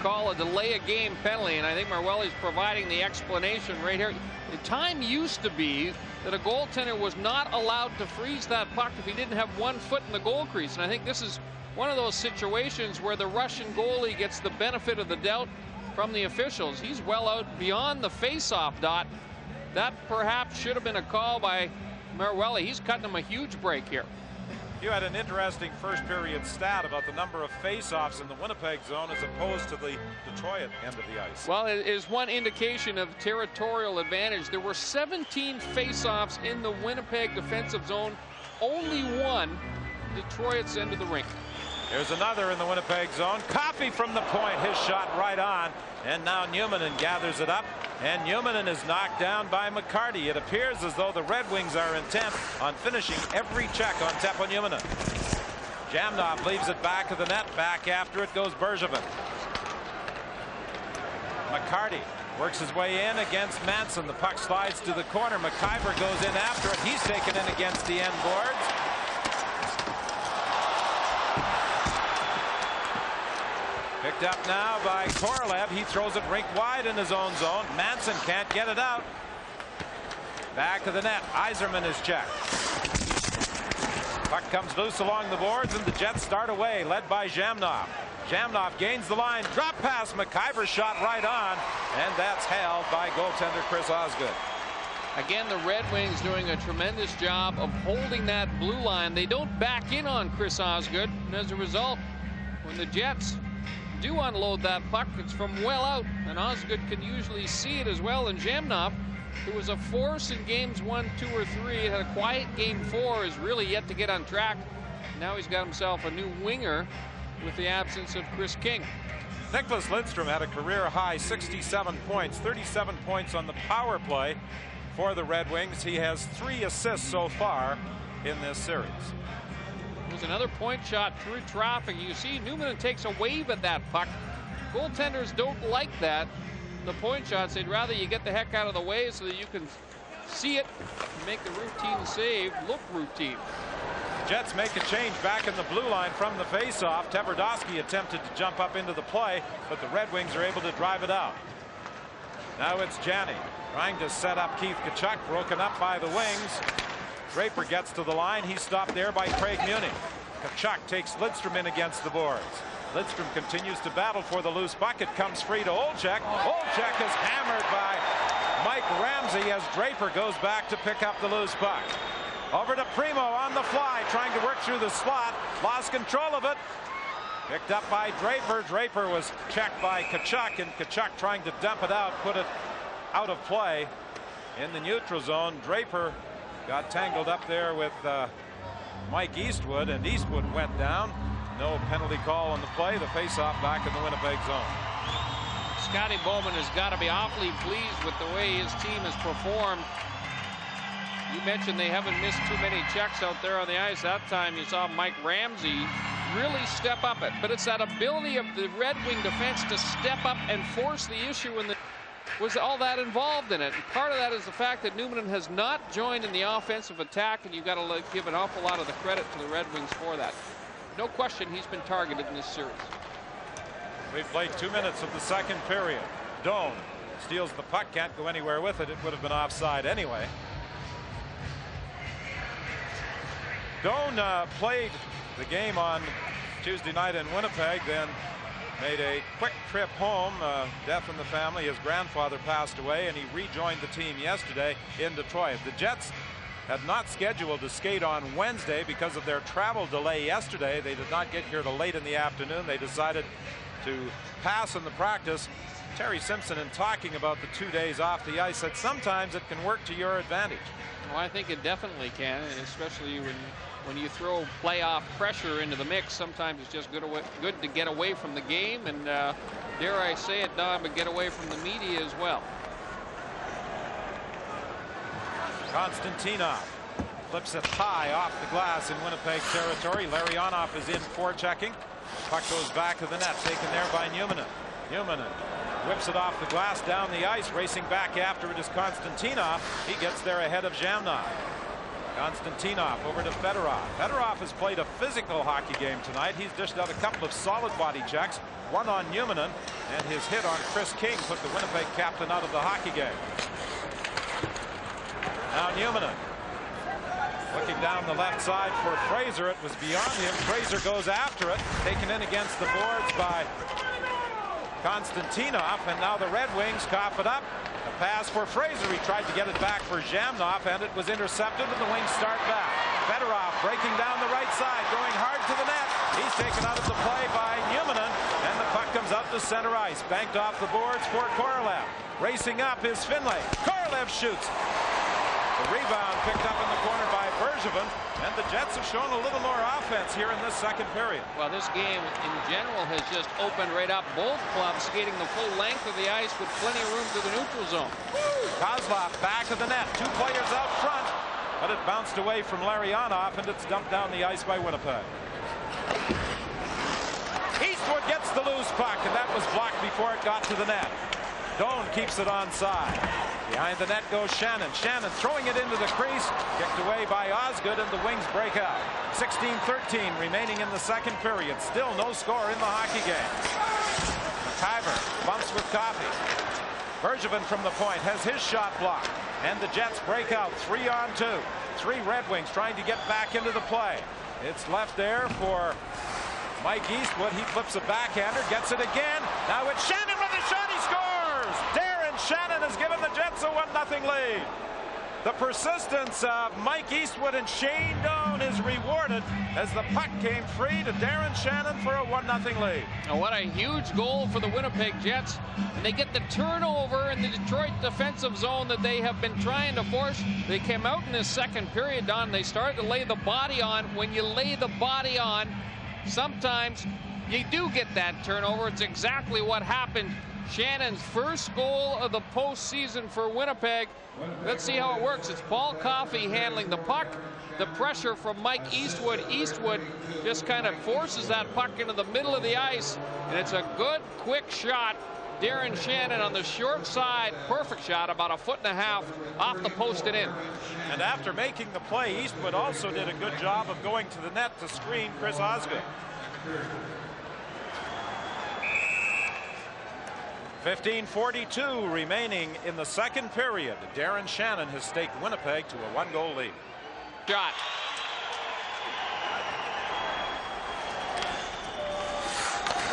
call a delay a game penalty, and I think Marwelli's providing the explanation right here. The time used to be that a goaltender was not allowed to freeze that puck if he didn't have 1 foot in the goal crease, and I think this is one of those situations where the Russian goalie gets the benefit of the doubt from the officials. He's well out beyond the face-off dot. That perhaps should have been a call by Marwelli. He's cutting him a huge break here. You had an interesting first period stat about the number of face-offs in the Winnipeg zone as opposed to the Detroit end of the ice. Well, it is one indication of territorial advantage. There were 17 face-offs in the Winnipeg defensive zone, only 1 Detroit's end of the rink. There's another in the Winnipeg zone. Coffey from the point, his shot right on, and now Newmanen gathers it up, and Newmanen is knocked down by McCarty. It appears as though the Red Wings are intent on finishing every check on Teppo Newmanen. Jamnov leaves it back of the net. Back after it goes Bergevin. McCarty works his way in against Manson. The puck slides to the corner. McIver goes in after it. He's taken in against the end boards. Picked up now by Korolev. He throws it rink wide in his own zone. Manson can't get it out. Back of the net. Yzerman is checked. Puck comes loose along the boards, and the Jets start away, led by Jamnov. Jamnov gains the line. Drop pass. McIver shot right on, and that's held by goaltender Chris Osgood. Again, the Red Wings doing a tremendous job of holding that blue line. They don't back in on Chris Osgood, and as a result, when the Jets do unload that puck, it's from well out, and Osgood can usually see it as well. And Jamnov, who was a force in games 1, 2, or 3, had a quiet game 4, is really yet to get on track. Now he's got himself a new winger with the absence of Chris King. Nicklas Lidstrom had a career high 67 points, 37 points on the power play for the Red Wings. He has 3 assists so far in this series. Was another point shot through traffic. You see Newman takes a wave at that puck. Goaltenders don't like that. The point shots, they'd rather you get the heck out of the way so that you can see it and make the routine save look routine. Jets make a change back in the blue line from the faceoff. Tverdovsky attempted to jump up into the play, but the Red Wings are able to drive it out. Now it's Janney trying to set up Keith Tkachuk, broken up by the wings. Draper gets to the line. He's stopped there by Craig Muni. Tkachuk takes Lidstrom in against the boards. Lidstrom continues to battle for the loose puck. It comes free to Olczyk. Olczyk is hammered by Mike Ramsey as Draper goes back to pick up the loose puck. Over to Primo on the fly, trying to work through the slot. Lost control of it. Picked up by Draper. Draper was checked by Tkachuk, and Tkachuk trying to dump it out, put it out of play in the neutral zone. Draper got tangled up there with Mike Eastwood, and Eastwood went down. No penalty call on the play. The faceoff back in the Winnipeg zone. Scotty Bowman has got to be awfully pleased with the way his team has performed. You mentioned they haven't missed too many checks out there on the ice. That time you saw Mike Ramsey really step up it. But it's that ability of the Red Wing defense to step up and force the issue, and was all that involved in it. And part of that is the fact that Newman has not joined in the offensive attack, and you've got to give an awful lot of the credit to the Red Wings for that. No question he's been targeted in this series. We've played 2 minutes of the second period. Doan steals the puck, can't go anywhere with it. It would have been offside anyway. Doan played the game on Tuesday night in Winnipeg, then made a quick trip home. Death in the family. His grandfather passed away, and he rejoined the team yesterday in Detroit. The Jets had not scheduled to skate on Wednesday because of their travel delay yesterday. They did not get here till late in the afternoon. They decided to pass in the practice. Terry Simpson, in talking about the 2 days off the ice, said sometimes it can work to your advantage. Well, I think it definitely can, and especially when you throw playoff pressure into the mix. Sometimes it's just good to get away from the game, and dare I say it, Don, but get away from the media as well. Konstantinov flips it high off the glass in Winnipeg territory. Larionov is in forechecking. Puck goes back to the net, taken there by Newman. Newman whips it off the glass down the ice. Racing back after it is Konstantinov. He gets there ahead of Zhamnov. Konstantinov over to Fedorov. Fedorov has played a physical hockey game tonight. He's dished out a couple of solid body checks, one on Newman, and his hit on Chris King put the Winnipeg captain out of the hockey game. Now Newman looking down the left side for Fraser. It was beyond him. Fraser goes after it, taken in against the boards by Konstantinov, and now the Red Wings cough it up. A pass for Fraser. He tried to get it back for Zhamnov, and it was intercepted, and the Wings start back. Fedorov breaking down the right side, going hard to the net. He's taken out of the play by Newman, and the puck comes out to center ice. Banked off the boards for Korolev. Racing up is Finlay. Korolev shoots. The rebound picked up in the corner by Bergevin, and the Jets have shown a little more offense here in this second period. Well, this game in general has just opened right up. Both clubs skating the full length of the ice with plenty of room to the neutral zone. Kozlov back of the net. Two players out front, but it bounced away from Larionov, and it's dumped down the ice by Winnipeg. Eastwood gets the loose puck, and that was blocked before it got to the net. Doan keeps it onside. Behind the net goes Shannon. Shannon throwing it into the crease. Kicked away by Osgood, and the Wings break out. 16-13 remaining in the second period. Still no score in the hockey game. McIver bumps with Coffey. Bergevin from the point has his shot blocked. And the Jets break out 3-on-2. Three Red Wings trying to get back into the play. It's left there for Mike Eastwood. He flips a backhander, gets it again. Now it's Shannon with a shot. He scores! Darren Shannon has given the Jets a 1-0 lead. The persistence of Mike Eastwood and Shane Doan is rewarded as the puck came free to Darren Shannon for a 1-0 lead. Now what a huge goal for the Winnipeg Jets. And they get the turnover in the Detroit defensive zone that they have been trying to force. They came out in this second period, Don. They started to lay the body on. When you lay the body on, sometimes you do get that turnover. It's exactly what happened. Shannon's first goal of the postseason for Winnipeg. Let's see how it works. It's Paul Coffey handling the puck. The pressure from Mike Eastwood. Eastwood just kind of forces that puck into the middle of the ice, and it's a good, quick shot. Darren Shannon on the short side. Perfect shot, about 1.5 feet off the post and in. And after making the play, Eastwood also did a good job of going to the net to screen Chris Osgood. 15:42 remaining in the second period. Darren Shannon has staked Winnipeg to a 1-goal lead. Shot.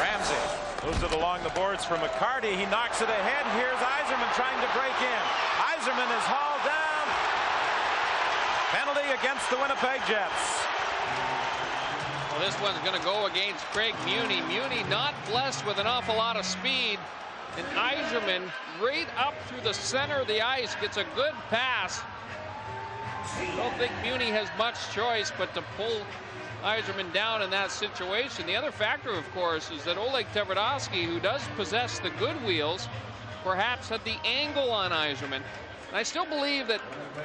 Ramsey moves it along the boards for McCarty. He knocks it ahead. Here's Yzerman trying to break in. Yzerman is hauled down. Penalty against the Winnipeg Jets. Well, this one's going to go against Craig Muni. Muni not blessed with an awful lot of speed. And Yzerman right up through the center of the ice gets a good pass. I don't think Muni has much choice but to pull Yzerman down in that situation. The other factor, of course, is that Oleg Tverdovsky, who does possess the good wheels, perhaps had the angle on Yzerman. And I still believe that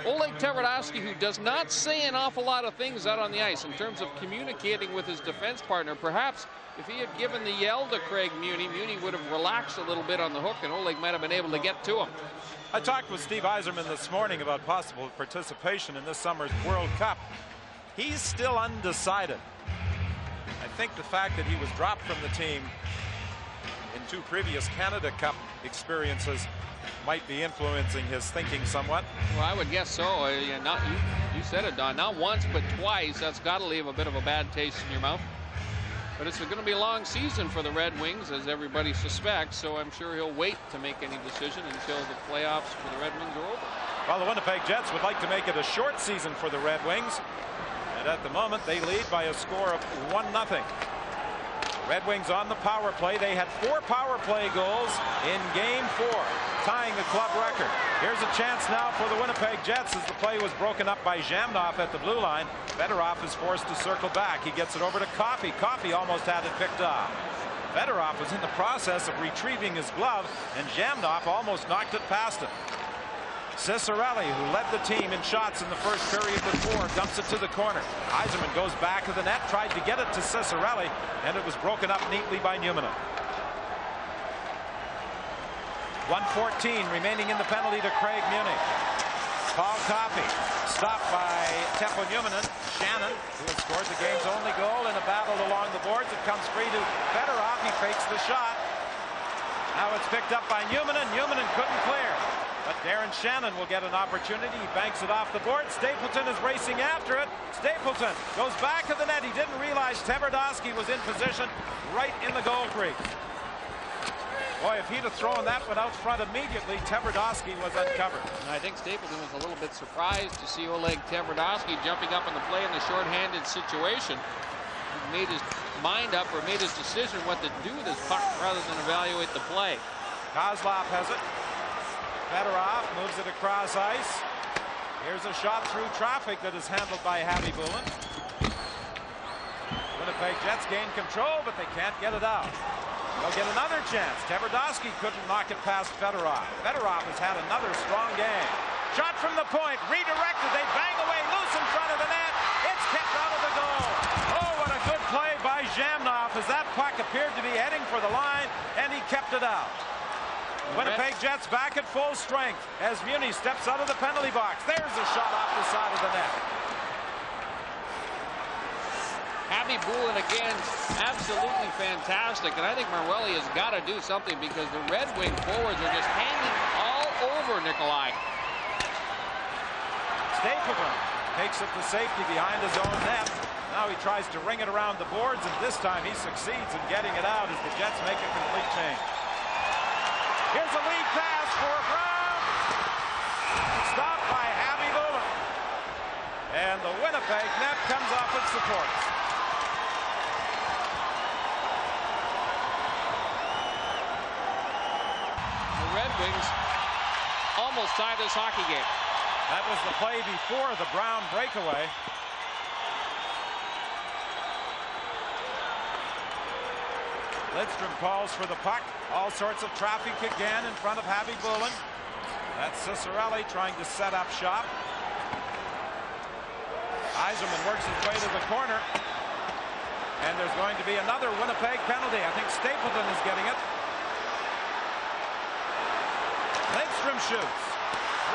Oleg Tverdovsky, who does not say an awful lot of things out on the ice in terms of communicating with his defense partner, perhaps if he had given the yell to Craig Muni, Muni would have relaxed a little bit on the hook, and Oleg might have been able to get to him. I talked with Steve Yzerman this morning about possible participation in this summer's World Cup. He's still undecided. I think the fact that he was dropped from the team in 2 previous Canada Cup experiences might be influencing his thinking somewhat. Well, I would guess so. You said it, Don. Not once, but twice. That's got to leave a bit of a bad taste in your mouth. But it's going to be a long season for the Red Wings, as everybody suspects, so I'm sure he'll wait to make any decision until the playoffs for the Red Wings are over. Well, the Winnipeg Jets would like to make it a short season for the Red Wings. And at the moment, they lead by a score of 1-0. Red Wings on the power play. They had 4 power play goals in Game 4, tying the club record. Here's a chance now for the Winnipeg Jets as the play was broken up by Zhamnov at the blue line. Fedorov is forced to circle back. He gets it over to Coffey. Coffey almost had it picked off. Fedorov was in the process of retrieving his glove, and Zhamnov almost knocked it past him. Cicerelli, who led the team in shots in the first period with 4, dumps it to the corner. Yzerman goes back of the net, tried to get it to Cicerelli, and it was broken up neatly by Numminen. 1:14 remaining in the penalty to Craig Muni. Paul Coffey stopped by Teppo Numminen. Shannon, who has scored the game's only goal in a battle along the boards. It comes free to Fedorov. He fakes the shot. Now it's picked up by Numminen. Numminen couldn't clear. But Darren Shannon will get an opportunity. He banks it off the board. Stapleton is racing after it. Stapleton goes back of the net. He didn't realize Tverdovsky was in position right in the goal crease. Boy, if he'd have thrown that one out front immediately, Tverdovsky was uncovered. And I think Stapleton was a little bit surprised to see Oleg Tverdovsky jumping up on the play in the shorthanded situation. He made his mind up, or made his decision what to do with his puck rather than evaluate the play. Kozlov has it. Fedorov moves it across ice. Here's a shot through traffic that is handled by Harry Bullen. Winnipeg Jets gain control, but they can't get it out. They'll get another chance. Tverdovsky couldn't knock it past Fedorov. Fedorov has had another strong game. Shot from the point, redirected. They bang away loose in front of the net. It's kicked out of the goal. Oh, what a good play by Zhamnov as that puck appeared to be heading for the line, and he kept it out. Winnipeg Jets back at full strength as Muni steps out of the penalty box. There's a shot off the side of the net. Harry Bullen again, absolutely fantastic, and I think Marwelli has got to do something because the Red Wing forwards are just hanging all over Nikolai. Stapleton takes it to safety behind his own net. Now he tries to ring it around the boards, and this time he succeeds in getting it out as the Jets make a complete change. Here's a lead pass for Brown. Stopped by Harry Bullen. And the Winnipeg net comes off its supports. The Red Wings almost tied this hockey game. That was the play before the Brown breakaway. Lidstrom calls for the puck. All sorts of traffic again in front of Harry Bullen. That's Cicerelli trying to set up shop. Yzerman works his way to the corner. And there's going to be another Winnipeg penalty. I think Stapleton is getting it. Lidstrom shoots.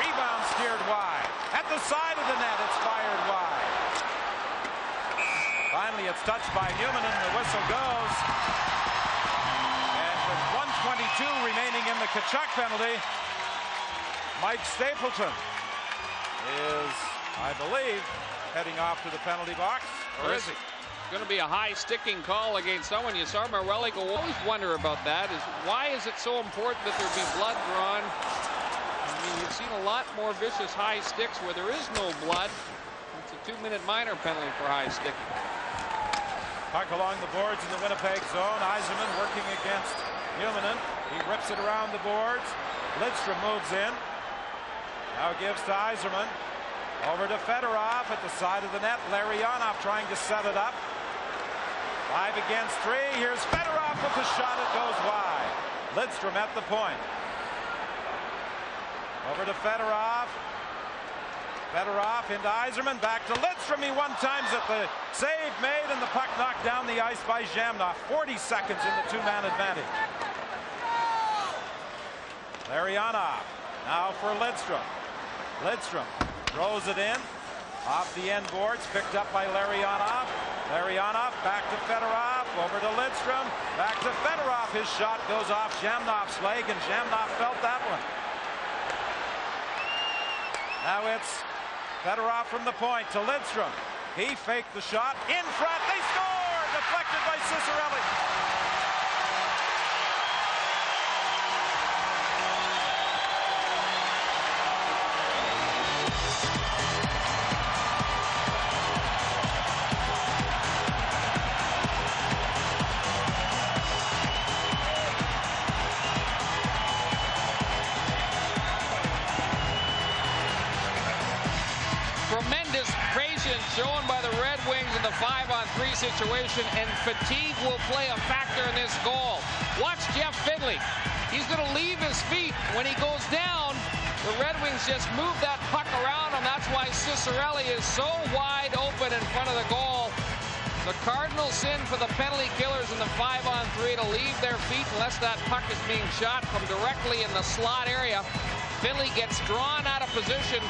Rebound steered wide. At the side of the net, it's fired wide. Finally, it's touched by Numminen, and the whistle goes. 1:22 remaining in the Tkachuk penalty. Mike Stapleton is, I believe, heading off to the penalty box. Or is he? It's going to be a high sticking call against someone. You saw Marwelli go. Always wonder about that. Is why is it so important that there be blood drawn? I mean, you've seen a lot more vicious high sticks where there is no blood. It's a 2-minute minor penalty for high sticking. Puck along the boards in the Winnipeg zone. Yzerman working against Numminen. He rips it around the boards. Lidstrom moves in. Now gives to Yzerman. Over to Fedorov at the side of the net. Larionov trying to set it up. 5 against 3. Here's Fedorov with the shot. It goes wide. Lidstrom at the point. Over to Fedorov. Fedorov into Yzerman. Back to Lidstrom. He one-times it. The save made and the puck knocked down the ice by Zhamnov. 40 seconds in the two-man advantage. Larionov now for Lidstrom. Lidstrom throws it in. Off the end boards. Picked up by Larionov. Larionov back to Fedorov. Over to Lidstrom. Back to Fedorov. His shot goes off Zhamnov's leg, and Zhamnov felt that one. Now it's Fedorov from the point to Lidstrom. He faked the shot. In front. They score! Deflected by Cicerelli. Tremendous patience shown by the Red Wings in the 5-on-3 situation, and fatigue will play a factor in this goal. Watch Jeff Finley. He's going to leave his feet. When he goes down, the Red Wings just move that puck around, and that's why Cicerelli is so wide open in front of the goal. The Cardinals sin for the penalty killers in the 5-on-3 to leave their feet unless that puck is being shot from directly in the slot area. Finley gets drawn out of position,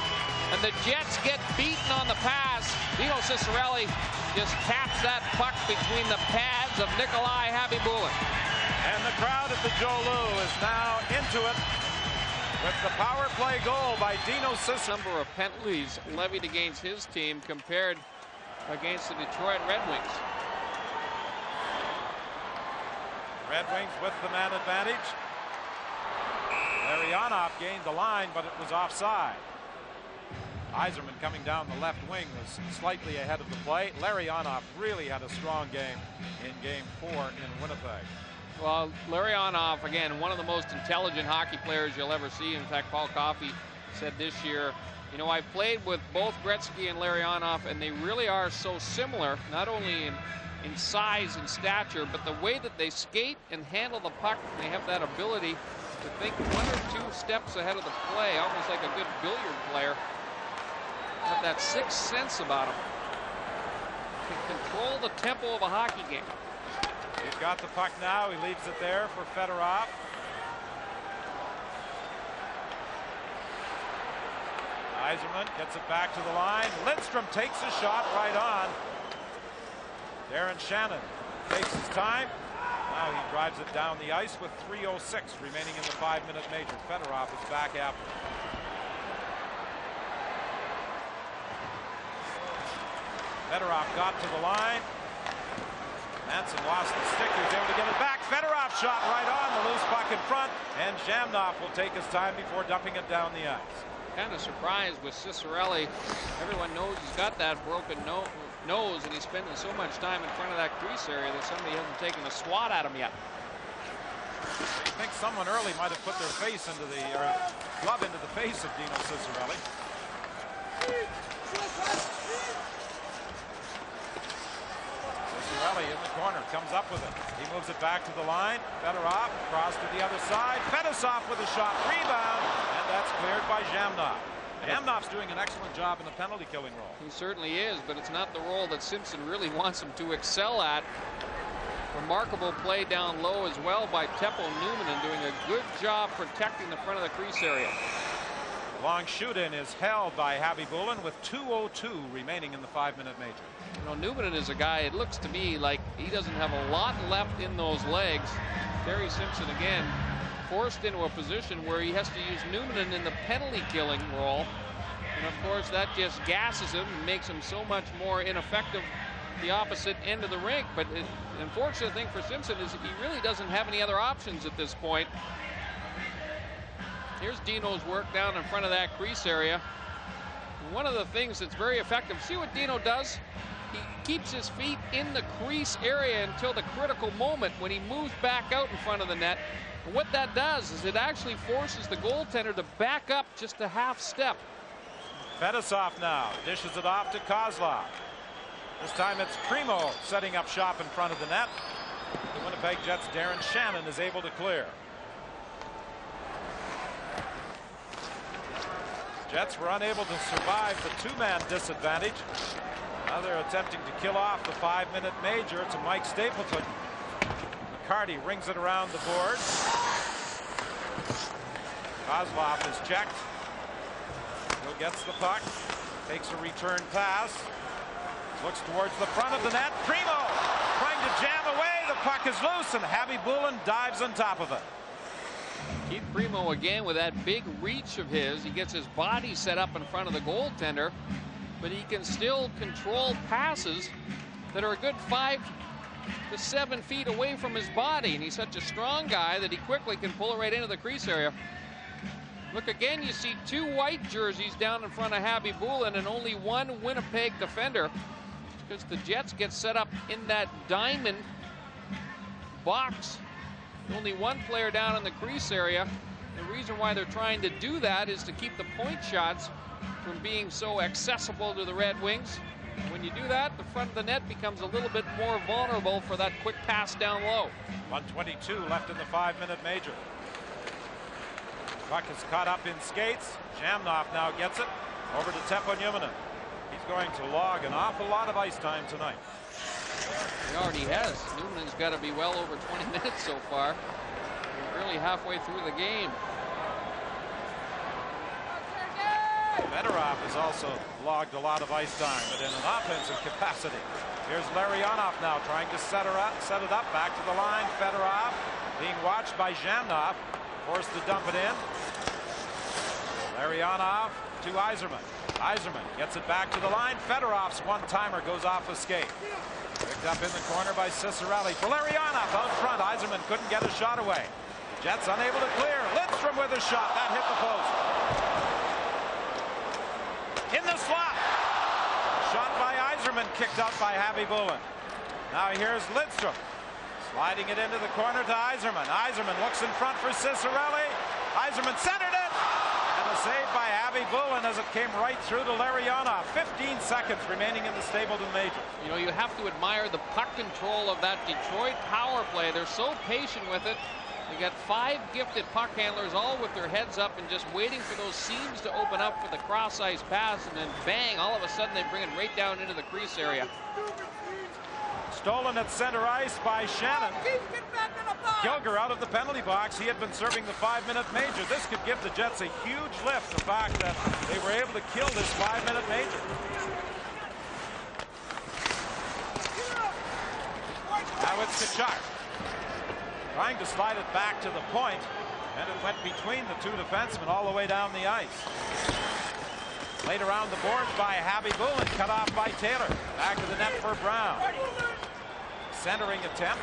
and the Jets get beaten on the pass. Dino Cicerelli just taps that puck between the pads of Nikolai Khabibulin. And the crowd at the Joe Loup is now into it with the power play goal by Dino Cicerelli. Number of penalties levied against his team compared against the Detroit Red Wings. Red Wings with the man advantage. Larionov gained the line, but it was offside. Yzerman coming down the left wing was slightly ahead of the play. Larionov really had a strong game in Game 4 in Winnipeg. Well, Larionov, again, one of the most intelligent hockey players you'll ever see. In fact, Paul Coffey said this year, you know, I've played with both Gretzky and Larionov, and they really are so similar, not only in size and stature, but the way that they skate and handle the puck. They have that ability to think 1 or 2 steps ahead of the play, almost like a good billiard player. Have that sixth sense about him. Can control the tempo of a hockey game. He's got the puck now. He leaves it there for Fedorov. Yzerman gets it back to the line. Lidstrom takes a shot right on. Darren Shannon takes his time. Now he drives it down the ice with 3:06 remaining in the 5-minute major. Fedorov is back after. Fedorov got to the line. Manson lost the stick. He was able to get it back. Fedorov shot right on the loose puck in front, and Zhamnov will take his time before dumping it down the ice. Kind of surprised with Cicerelli. Everyone knows he's got that broken nose, and he's spending so much time in front of that crease area that somebody hasn't taken a swat at him yet. I think someone early might have put their face into the, or glove into the face of Dino Cicerelli. Cicerelli in the corner, comes up with it. He moves it back to the line. Fedorov across to the other side. Fedosov with a shot, rebound, and that's cleared by Zhamnov. Zhamnov's doing an excellent job in the penalty killing role. He certainly is, but it's not the role that Simpson really wants him to excel at. Remarkable play down low as well by Teppo Numminen, doing a good job protecting the front of the crease area. Long shoot-in is held by Khabibulin with 2:02 remaining in the 5-minute major. You know, Numminen is a guy, it looks to me like he doesn't have a lot left in those legs. Terry Simpson, again, forced into a position where he has to use Numminen in the penalty killing role. And of course, that just gasses him and makes him so much more ineffective the opposite end of the rink. But the unfortunate thing for Simpson is he really doesn't have any other options at this point. Here's Dino's work down in front of that crease area. One of the things that's very effective, see what Dino does? He keeps his feet in the crease area until the critical moment when he moves back out in front of the net. And what that does is it actually forces the goaltender to back up just a half step. Fedosov now dishes it off to Kozlov. This time it's Primo setting up shop in front of the net. The Winnipeg Jets' Darren Shannon is able to clear. Jets were unable to survive the two-man disadvantage. Now they're attempting to kill off the 5-minute major to Mike Stapleton. McCarty rings it around the boards. Kozlov is checked. Still gets the puck. Takes a return pass. Looks towards the front of the net. Primo trying to jam away. The puck is loose, and Javi Bulin dives on top of it. Keith Primo again with that big reach of his. He gets his body set up in front of the goaltender, but he can still control passes that are a good 5 to 7 feet away from his body. And he's such a strong guy that he quickly can pull it right into the crease area. Look again, you see 2 white jerseys down in front of Javi Bulin and only 1 Winnipeg defender, because the Jets get set up in that diamond box. Only 1 player down in the crease area. The reason why they're trying to do that is to keep the point shots from being so accessible to the Red Wings. When you do that, the front of the net becomes a little bit more vulnerable for that quick pass down low. 1:22 left in the 5-minute major. Puck is caught up in skates. Jamnov now gets it over to Teppo Numminen. He's going to log an awful lot of ice time tonight. He already has. Numminen's got to be well over 20 minutes so far. We're really halfway through the game. Fedorov has also logged a lot of ice time, but in an offensive capacity. Here's Larionov now trying to set it up back to the line. Fedorov being watched by Jamnov, forced to dump it in. Larionov to Yzerman. Yzerman gets it back to the line. Fedorov's one-timer goes off a skate. Picked up in the corner by Cicerelli. For Larionov out front. Yzerman couldn't get a shot away. Jets unable to clear. Lidstrom with a shot. That hit the post. In the slot. Shot by Yzerman, kicked out by Javi Bulin. Now here's Lidstrom. Sliding it into the corner to Yzerman. Yzerman looks in front for Cicerelli. Yzerman centered it. And a save by Javi Bulin as it came right through to Larionov. 15 seconds remaining in the Stapleton major. You know, you have to admire the puck control of that Detroit power play. They're so patient with it. They got 5 gifted puck handlers, all with their heads up and just waiting for those seams to open up for the cross-ice pass, and then bang, all of a sudden they bring it right down into the crease area. Stolen at center ice by Shannon. Gilger out of the penalty box. He had been serving the 5-minute major. This could give the Jets a huge lift, the fact that they were able to kill this 5-minute major. Now it's Tkachuk. Trying to slide it back to the point, and it went between the 2 defensemen all the way down the ice. Laid around the boards by Javi Bulin, cut off by Taylor. Back to the net for Brown. Centering attempt,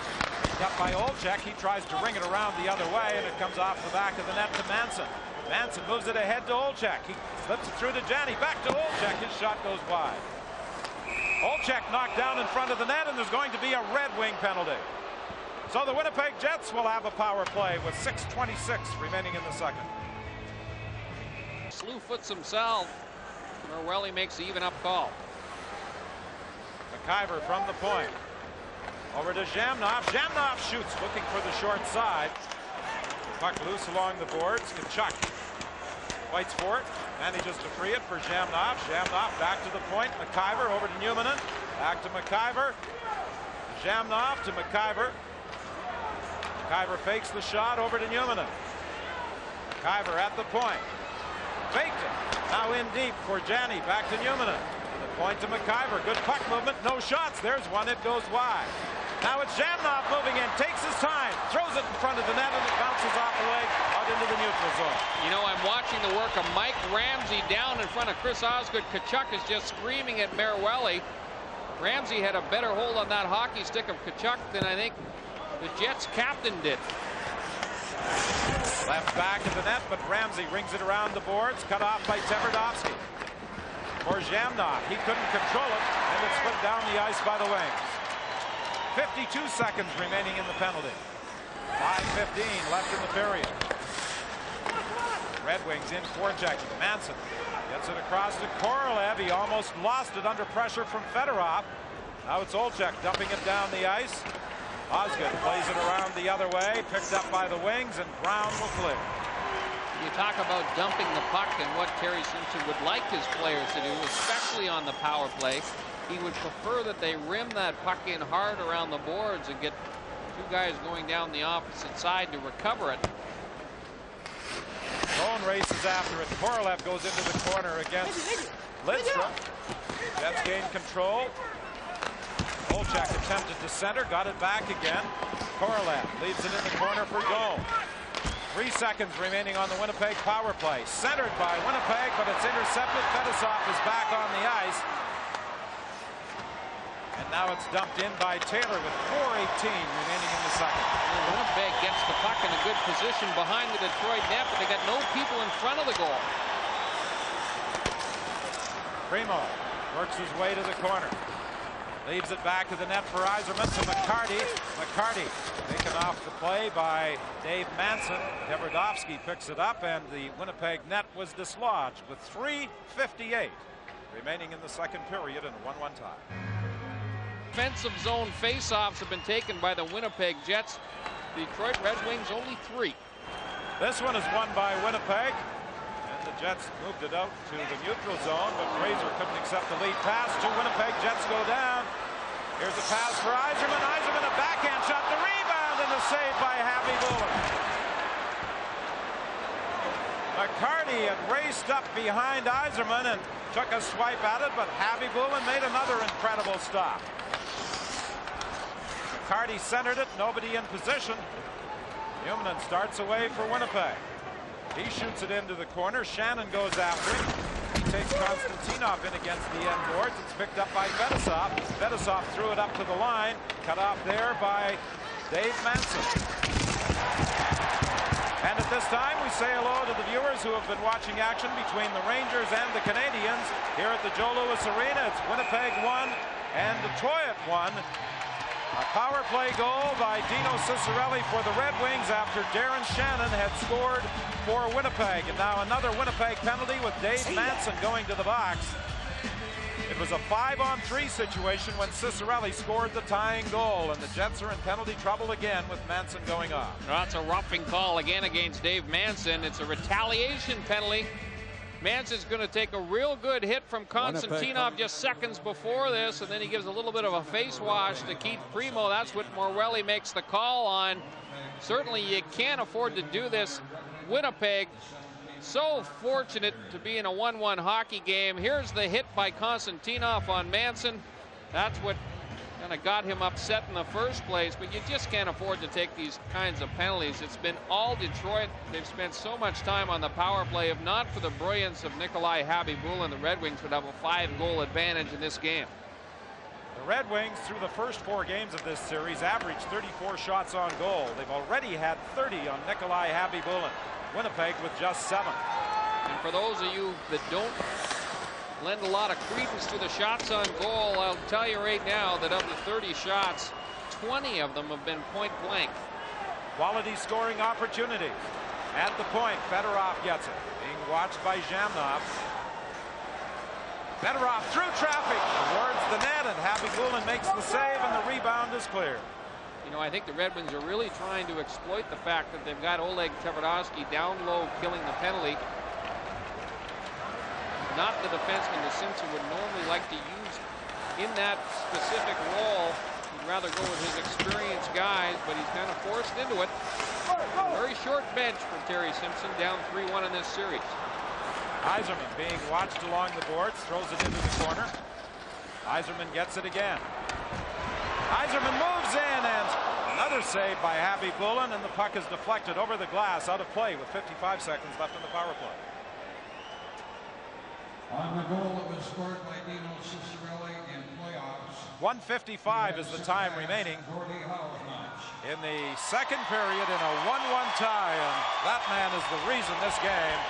cut by Olczyk. He tries to ring it around the other way, and it comes off the back of the net to Manson. Manson moves it ahead to Olczyk. He slips it through to Janney. Back to Olczyk. His shot goes wide. Olczyk knocked down in front of the net, and there's going to be a Red Wing penalty. So the Winnipeg Jets will have a power play with 6:26 remaining in the second. Slew foots himself. Morelli makes the even-up call. McIver from the point. Over to Jamnov. Jamnov shoots, looking for the short side. Puck loose along the boards. Tkachuk fights for it. Manages to free it for Jamnov. Jamnov back to the point. McIver over to Numminen. Back to McIver. Jamnov to McIver. McIver fakes the shot over to Numminen. McIver at the point. Faked it. Now in deep for Janney. Back to Numminen. The point to McIver. Good puck movement. No shots. There's one. It goes wide. Now it's Jamnov moving in. Takes his time. Throws it in front of the net, and it bounces off the leg out into the neutral zone. You know, I'm watching the work of Mike Ramsey down in front of Chris Osgood. Tkachuk is just screaming at Morelli. Ramsey had a better hold on that hockey stick of Tkachuk than I think the Jets captain did. Left back of the net, but Ramsey rings it around the boards. Cut off by Tverdovsky. For Jamnov, he couldn't control it, and it's put down the ice by the wings. 52 seconds remaining in the penalty. 5:15 left in the period. Red Wings in forechecking. Manson gets it across to Korolev. He almost lost it under pressure from Fedorov. Now it's Olczyk dumping it down the ice. Osgood plays it around the other way, picked up by the Wings, and Brown will clear. You talk about dumping the puck and what Terry Simpson would like his players to do, especially on the power play. He would prefer that they rim that puck in hard around the boards and get two guys going down the opposite side to recover it. Stone races after it. Korolev goes into the corner against Lidstrom. Jets gain control. Olczyk attempted to center, got it back again. Korolev leaves it in the corner for Dome. 3 seconds remaining on the Winnipeg power play. Centered by Winnipeg, but it's intercepted. Fedosov is back on the ice. And now it's dumped in by Taylor with 4:18 remaining in the second. And Winnipeg gets the puck in a good position behind the Detroit net, but they got no people in front of the goal. Primo works his way to the corner. Leaves it back to the net for Yzerman to McCarty. McCarty taken off the play by Dave Manson. Davidovsky picks it up, and the Winnipeg net was dislodged with 3:58 remaining in the second period and a 1-1 tie. Defensive zone faceoffs have been taken by the Winnipeg Jets. Detroit Red Wings only 3. This one is won by Winnipeg. The Jets moved it out to the neutral zone, but Fraser couldn't accept the lead pass to Winnipeg. Jets go down. Here's a pass for Yzerman. Yzerman, a backhand shot, the rebound, and the save by Happy Bullen. McCarty had raced up behind Yzerman and took a swipe at it, but Happy Bullen made another incredible stop. McCarty centered it, nobody in position. Humnan starts away for Winnipeg. He shoots it into the corner. Shannon goes after him. He takes Konstantinov in against the end boards. It's picked up by Fedosov. Fedosov threw it up to the line. Cut off there by Dave Manson. And at this time, we say hello to the viewers who have been watching action between the Rangers and the Canadiens here at the Joe Louis Arena. It's Winnipeg 1 and Detroit 1. A power play goal by Dino Ciccarelli for the Red Wings after Darren Shannon had scored for Winnipeg. And now another Winnipeg penalty with Dave Manson going to the box. It was a 5-on-3 situation when Ciccarelli scored the tying goal, and the Jets are in penalty trouble again with Manson going off. That's a roughing call again against Dave Manson. It's a retaliation penalty. Manson's going to take a real good hit from Konstantinov just seconds before this, and then he gives a little bit of a face wash to Keith Primo. That's what Morelli makes the call on. Certainly you can't afford to do this. Winnipeg, so fortunate to be in a 1-1 hockey game. Here's the hit by Konstantinov on Manson. That's what kind of got him upset in the first place, but you just can't afford to take these kinds of penalties. It's been all Detroit. They've spent so much time on the power play. If not for the brilliance of Nikolai Habibulin, the Red Wings would have a 5-goal advantage in this game. The Red Wings, through the first 4 games of this series, averaged 34 shots on goal. They've already had 30 on Nikolai Habibulin. Winnipeg with just 7. And for those of you that don't lend a lot of credence to the shots on goal, I'll tell you right now that of the 30 shots, 20 of them have been point blank. Quality scoring opportunity. At the point, Fedorov gets it. Being watched by Zhamnov. Fedorov through traffic towards the net, and Habibulin makes the save, and the rebound is clear. You know, I think the Red Wings are really trying to exploit the fact that they've got Oleg Tverdovsky down low, killing the penalty. Not the defenseman that Simpson would normally like to use in that specific role. He'd rather go with his experienced guys, but he's kind of forced into it. Very short bench for Terry Simpson, down 3-1 in this series. Yzerman being watched along the boards, throws it into the corner. Yzerman gets it again. Yzerman moves in, and another save by Habibulin, and the puck is deflected over the glass, out of play with 55 seconds left in the power play. On the goal that was scored by Dino Ciccarelli in playoffs. 1:55 is the time remaining in the second period in a 1-1 tie, and that man is the reason this game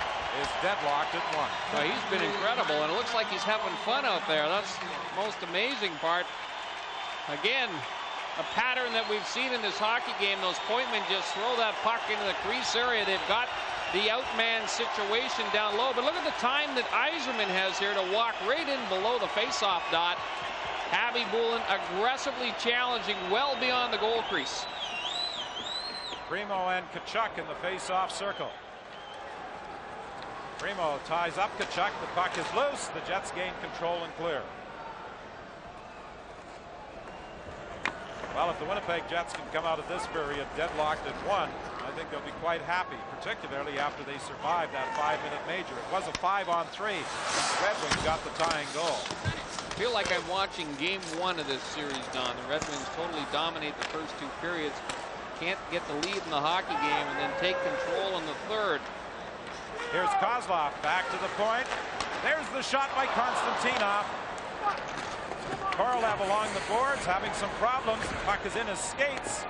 is deadlocked at 1. Well, he's been incredible, and it looks like he's having fun out there. That's the most amazing part. Again, a pattern that we've seen in this hockey game. Those point men just throw that puck into the crease area. They've got the outman situation down low. But look at the time that Yzerman has here to walk right in below the faceoff dot. Khabibulin aggressively challenging well beyond the goal crease. Primo and Tkachuk in the face-off circle. Primo ties up Tkachuk. The puck is loose. The Jets gain control and clear. Well, if the Winnipeg Jets can come out of this period deadlocked at 1, I think they'll be quite happy, particularly after they survived that 5-minute major. It was a 5-on-3. The Red Wings got the tying goal. I feel like I'm watching game 1 of this series, Don. The Red Wings totally dominate the first 2 periods. Can't get the lead in the hockey game and then take control in the third. Here's Kozlov back to the point. There's the shot by Konstantinov. Korolev along the boards having some problems. The puck is in his skates.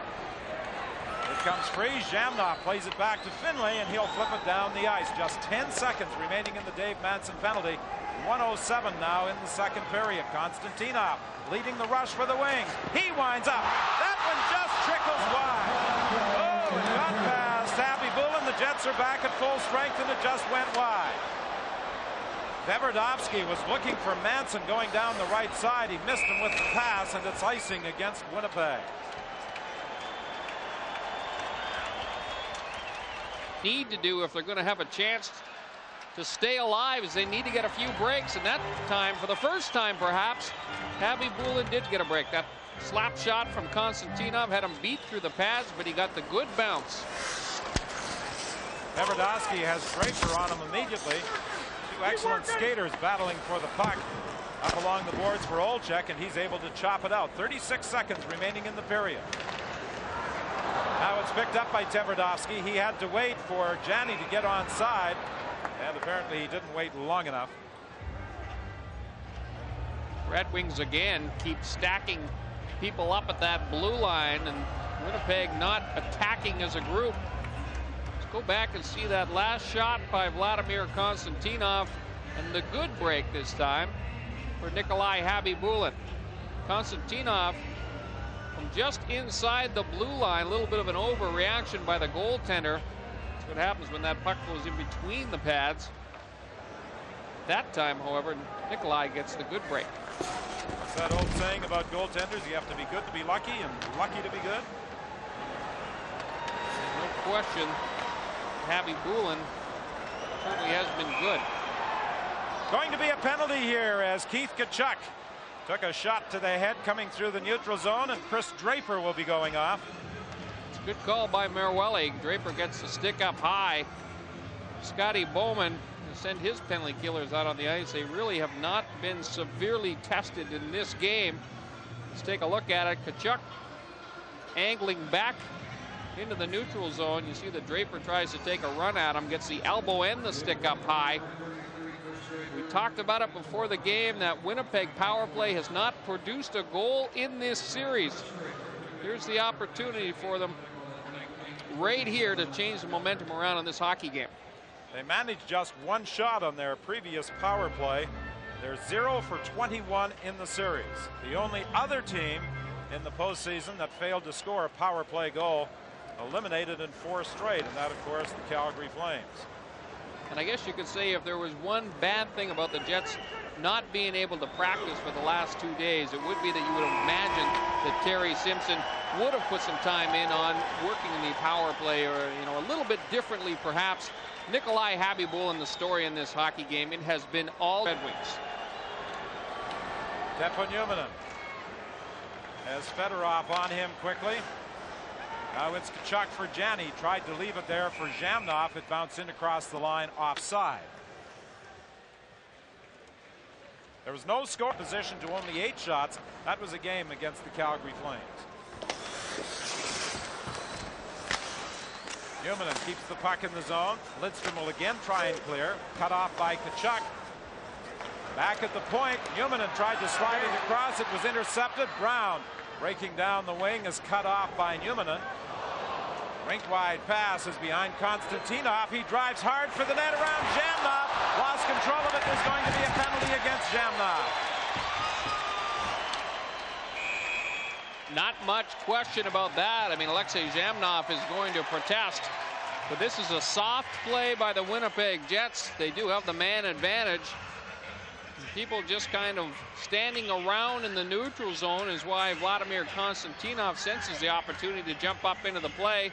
It comes free. Jamnov plays it back to Finlay, and he'll flip it down the ice. Just 10 seconds remaining in the Dave Manson penalty. 1:07 now in the second period. Konstantinov leading the rush for the Wings. He winds up. That one just trickles wide. Oh, it got past Khabibulin. The Jets are back at full strength, and it just went wide. Tverdovsky was looking for Manson going down the right side. He missed him with the pass, and it's icing against Winnipeg. Need to do if they're going to have a chance to stay alive is they need to get a few breaks, and that time, for the first time perhaps, Khabibulin did get a break. That slap shot from Konstantinov had him beat through the pads, but he got the good bounce. Tverdovsky has Draper on him immediately. Two excellent skaters battling for the puck up along the boards for Olczyk, and he's able to chop it out. 36 seconds remaining in the period. Now it's picked up by Tverdovsky. He had to wait for Jani to get on side, and apparently he didn't wait long enough. Red Wings again keep stacking people up at that blue line, and Winnipeg not attacking as a group. Let's go back and see that last shot by Vladimir Konstantinov, and the good break this time for Nikolai Khabibulin. Konstantinov from just inside the blue line, a little bit of an overreaction by the goaltender. That's what happens when that puck goes in between the pads. That time, however, Nikolai gets the good break. What's that old saying about goaltenders? You have to be good to be lucky and lucky to be good. No question, Khabibulin certainly has been good. Going to be a penalty here as Keith Tkachuk took a shot to the head coming through the neutral zone, and Chris Draper will be going off. It's a good call by Merwelli. Draper gets the stick up high. Scotty Bowman will send his penalty killers out on the ice. They really have not been severely tested in this game. Let's take a look at it. Tkachuk angling back into the neutral zone. You see that Draper tries to take a run at him, gets the elbow and the stick up high. We talked about it before the game that Winnipeg power play has not produced a goal in this series. Here's the opportunity for them right here to change the momentum around in this hockey game. They managed just one shot on their previous power play. They're 0 for 21 in the series. The only other team in the postseason that failed to score a power play goal, eliminated in 4 straight, and that, of course, the Calgary Flames. And I guess you could say if there was one bad thing about the Jets not being able to practice for the last 2 days, it would be that you would imagine that Terry Simpson would have put some time in on working in the power play, or, you know, a little bit differently perhaps. Nikolai Khabibulin, the story in this hockey game, it has been all Red Wings. Teppo Numminen has Fedorov on him quickly. Now it's Tkachuk for Jani. Tried to leave it there for Jamnov. It bounced in across the line offside. There was no score position to only 8 shots. That was a game against the Calgary Flames. Numminen keeps the puck in the zone. Lidstrom will again try and clear. Cut off by Tkachuk. Back at the point. Numminen tried to slide it across. It was intercepted. Brown breaking down the wing is cut off by Numminen. Rink-wide pass is behind Konstantinov. He drives hard for the net around Jamnov. Lost control of it. There's going to be a penalty against Jamnov. Not much question about that. I mean, Alexei Jamnov is going to protest. But this is a soft play by the Winnipeg Jets. They do have the man advantage. People just kind of standing around in the neutral zone is why Vladimir Konstantinov senses the opportunity to jump up into the play.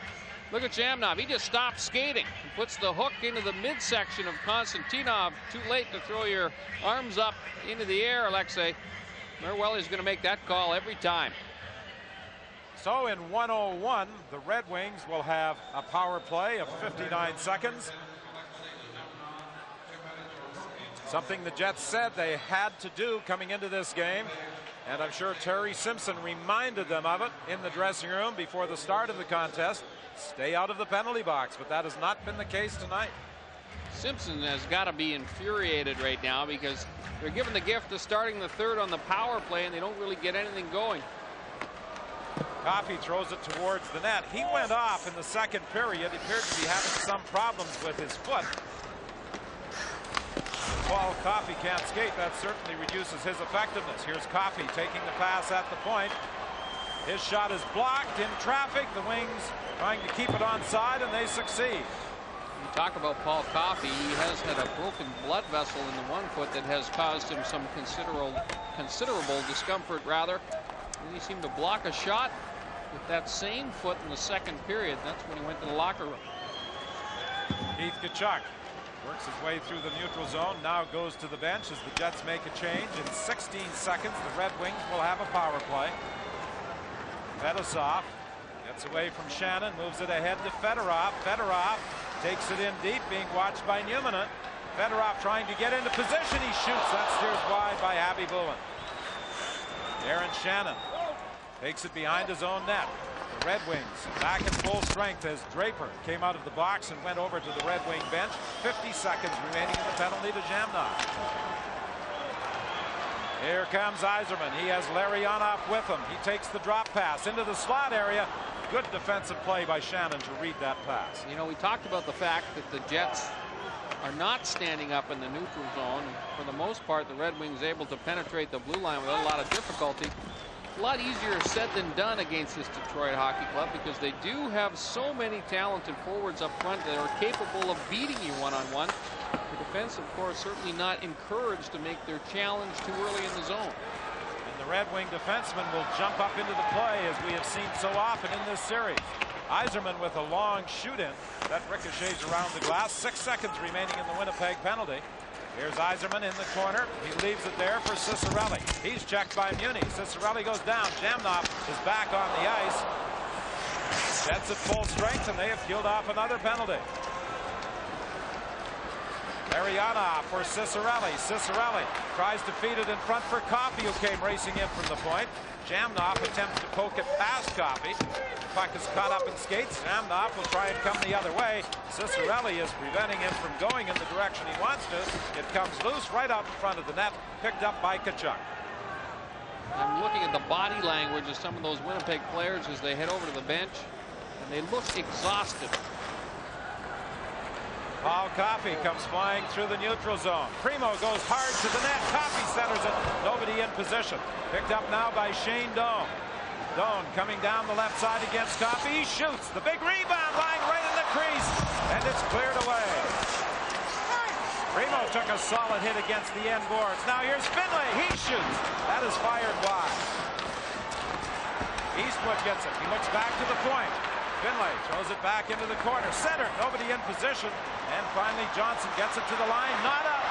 Look at Jamnov. He just stops skating and puts the hook into the midsection of Konstantinov. Too late to throw your arms up into the air, Alexei. Merwelli's going to make that call every time. So in 1:01, the Red Wings will have a power play of 59 seconds. Something the Jets said they had to do coming into this game. And I'm sure Terry Simpson reminded them of it in the dressing room before the start of the contest. Stay out of the penalty box, but that has not been the case tonight. Simpson has got to be infuriated right now because they're given the gift of starting the third on the power play and they don't really get anything going. Coffey throws it towards the net. He went off in the second period. He appeared to be having some problems with his foot. Paul Coffey can't skate. That certainly reduces his effectiveness. Here's Coffey taking the pass at the point. His shot is blocked in traffic. The Wings trying to keep it onside, and they succeed. You talk about Paul Coffey. He has had a broken blood vessel in the one foot that has caused him some considerable discomfort, rather. And he seemed to block a shot with that same foot in the second period. That's when he went to the locker room. Keith Tkachuk works his way through the neutral zone, now goes to the bench as the Jets make a change. In 16 seconds, the Red Wings will have a power play. Fedosov gets away from Shannon, moves it ahead to Fedorov. Fedorov takes it in deep, being watched by Numminen. Fedorov trying to get into position. He shoots. That steers wide by Abby Bowen. Aaron Shannon takes it behind his own net. The Red Wings back in full strength as Draper came out of the box and went over to the Red Wing bench. 50 seconds remaining in the penalty to Jamnov. Here comes Yzerman. He has Larionov with him. He takes the drop pass into the slot area. Good defensive play by Shannon to read that pass. You know, we talked about the fact that the Jets are not standing up in the neutral zone. For the most part, the Red Wings able to penetrate the blue line without a lot of difficulty. A lot easier said than done against this Detroit Hockey Club because they do have so many talented forwards up front that are capable of beating you one-on-one. The defense, of course, certainly not encouraged to make their challenge too early in the zone. And the Red Wing defenseman will jump up into the play as we have seen so often in this series. Yzerman with a long shoot-in that ricochets around the glass. 6 seconds remaining in the Winnipeg penalty. Here's Yzerman in the corner. He leaves it there for Ciccarelli. He's checked by Muni. Ciccarelli goes down. Jamnov is back on the ice. Jets at full strength, and they have killed off another penalty. Larionov for Ciccarelli. Ciccarelli tries to feed it in front for Coffey, who came racing in from the point. Jamnov attempts to poke it past Coffey. The puck is caught up in skates. Jamnov will try and come the other way. Ciccarelli is preventing him from going in the direction he wants to. It comes loose right out in front of the net, picked up by Tkachuk. I'm looking at the body language of some of those Winnipeg players as they head over to the bench, and they look exhausted. Paul Coffey comes flying through the neutral zone. Primo goes hard to the net. Coffey centers it. Nobody in position. Picked up now by Shane Doan. Doan coming down the left side against Coffey. He shoots. The big rebound line right in the crease. And it's cleared away. Primo took a solid hit against the end boards. Now here's Finlay. He shoots. That is fired wide. Eastwood gets it. He looks back to the point. Finlay throws it back into the corner. Center. Nobody in position. And finally Johnson gets it to the line. Not up.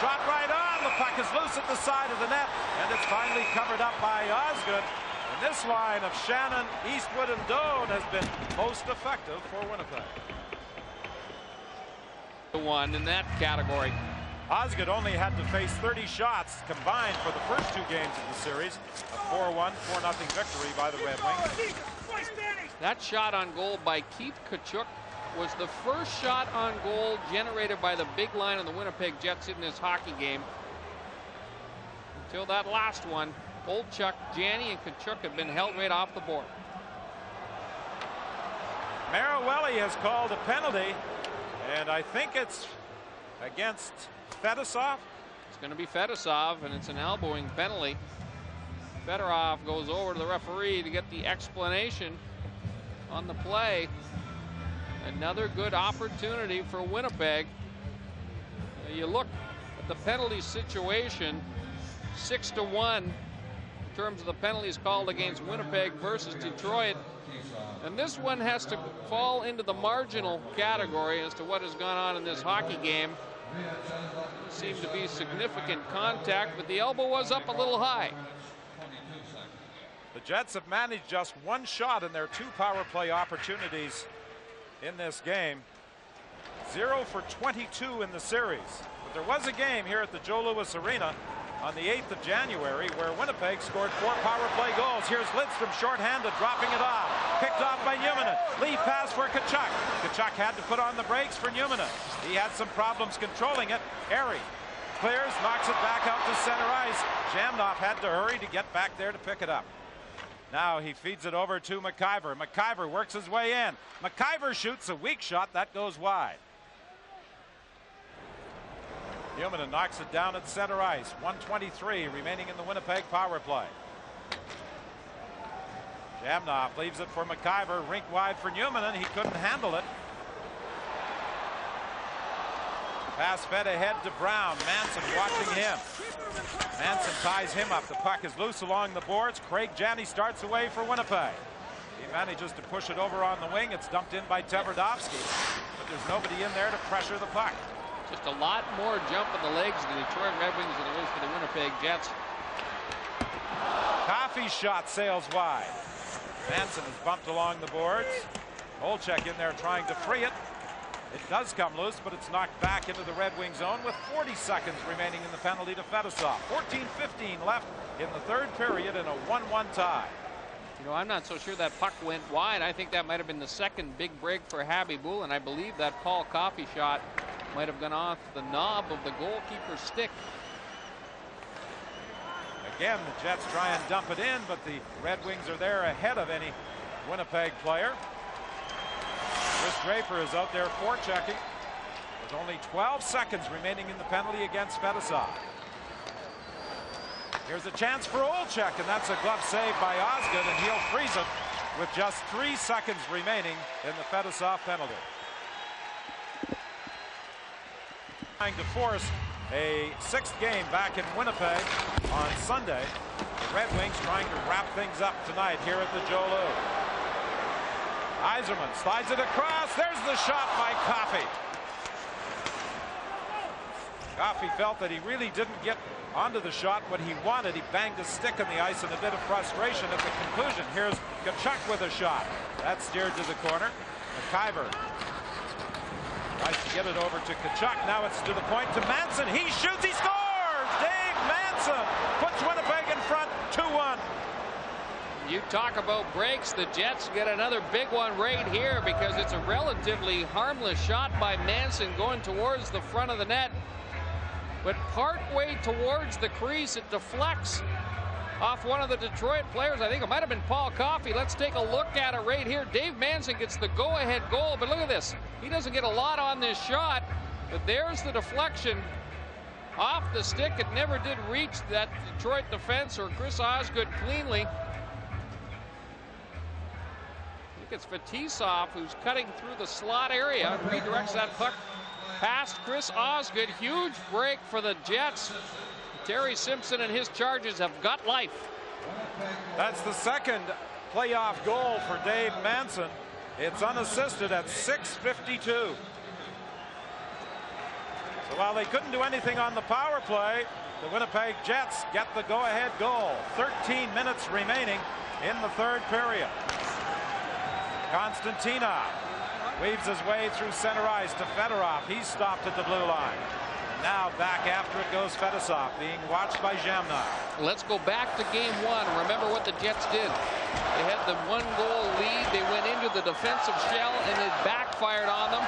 Shot right on. The puck is loose at the side of the net. And it's finally covered up by Osgood. And this line of Shannon, Eastwood, and Doan has been most effective for Winnipeg. The one in that category. Osgood only had to face 30 shots combined for the first 2 games of the series. A 4-1, 4-0 victory by the Red Wings. That shot on goal by Keith Tkachuk was the first shot on goal generated by the big line of the Winnipeg Jets in this hockey game. Until that last one, Olchuk, Janney, and Tkachuk have been held right off the board. Merwelli has called a penalty, and I think it's against Fedosov. It's going to be Fedosov, and it's an elbowing penalty. Fedorov goes over to the referee to get the explanation on the play. Another good opportunity for Winnipeg. You look at the penalty situation, 6-1 in terms of the penalties called against Winnipeg versus Detroit. And this one has to fall into the marginal category as to what has gone on in this hockey game. Seemed to be significant contact, but the elbow was up a little high. The Jets have managed just one shot in their 2 power play opportunities in this game. 0 for 22 in the series. But there was a game here at the Joe Louis Arena on the 8th of January where Winnipeg scored 4 power play goals. Here's Lidstrom shorthanded, dropping it off. Picked off by Newman. Lead pass for Tkachuk. Tkachuk had to put on the brakes for Newman. He had some problems controlling it. Airy clears, knocks it back out to center ice. Jamnov had to hurry to get back there to pick it up. Now he feeds it over to McIver. McIver works his way in. McIver shoots a weak shot that goes wide. Newman knocks it down at center ice. 1:23 remaining in the Winnipeg power play. Jamnov leaves it for McIver. Rink wide for Newman, and he couldn't handle it. Pass fed ahead to Brown. Manson watching him. Manson ties him up. The puck is loose along the boards. Craig Janney starts away for Winnipeg. He manages to push it over on the wing. It's dumped in by Tverdovsky, but there's nobody in there to pressure the puck. Just a lot more jump in the legs of the Detroit Red Wings than there is for the Winnipeg Jets. Coffey's shot sails wide. Manson is bumped along the boards. Olczyk in there trying to free it. It does come loose, but it's knocked back into the Red Wing zone with 40 seconds remaining in the penalty to Fedosov. 14:15 left in the 3rd period in a 1-1 tie. You know, I'm not so sure that puck went wide. I think that might have been the second big break for Habibul, and I believe that Paul Coffey shot might have gone off the knob of the goalkeeper's stick. Again, the Jets try and dump it in, but the Red Wings are there ahead of any Winnipeg player. Chris Draper is out there forechecking with only 12 seconds remaining in the penalty against Fedosov. Here's a chance for Olczyk, and that's a glove save by Osgood, and he'll freeze it with just 3 seconds remaining in the Fedosov penalty. Trying to force a 6th game back in Winnipeg on Sunday. The Red Wings trying to wrap things up tonight here at the Joe Louis. Yzerman slides it across. There's the shot by Coffey. Coffey felt that he really didn't get onto the shot what he wanted. He banged his stick on the ice in a bit of frustration at the conclusion. Here's Tkachuk with a shot. That's steered to the corner. McIver tries to get it over to Tkachuk. Now it's to the point to Manson. He shoots. He scores! Dave Manson puts Winnipeg in front 2-1. You talk about breaks. The Jets get another big one right here because it's a relatively harmless shot by Manson going towards the front of the net. But partway towards the crease, it deflects off one of the Detroit players. I think it might have been Paul Coffey. Let's take a look at it right here. Dave Manson gets the go-ahead goal, but look at this. He doesn't get a lot on this shot, but there's the deflection off the stick. It never did reach that Detroit defense or Chris Osgood cleanly. I think it's Fetisov who's cutting through the slot area and redirects that puck past Chris Osgood. Huge break for the Jets. Terry Simpson and his Chargers have got life. That's the 2nd playoff goal for Dave Manson. It's unassisted at 6:52. So while they couldn't do anything on the power play, the Winnipeg Jets get the go-ahead goal. 13 minutes remaining in the 3rd period. Konstantinov weaves his way through center ice to Fedorov. He's stopped at the blue line. Now back after it goes Fedosov, being watched by Jamnov. Let's go back to game 1. Remember what the Jets did. They had the 1-goal lead. They went into the defensive shell and it backfired on them.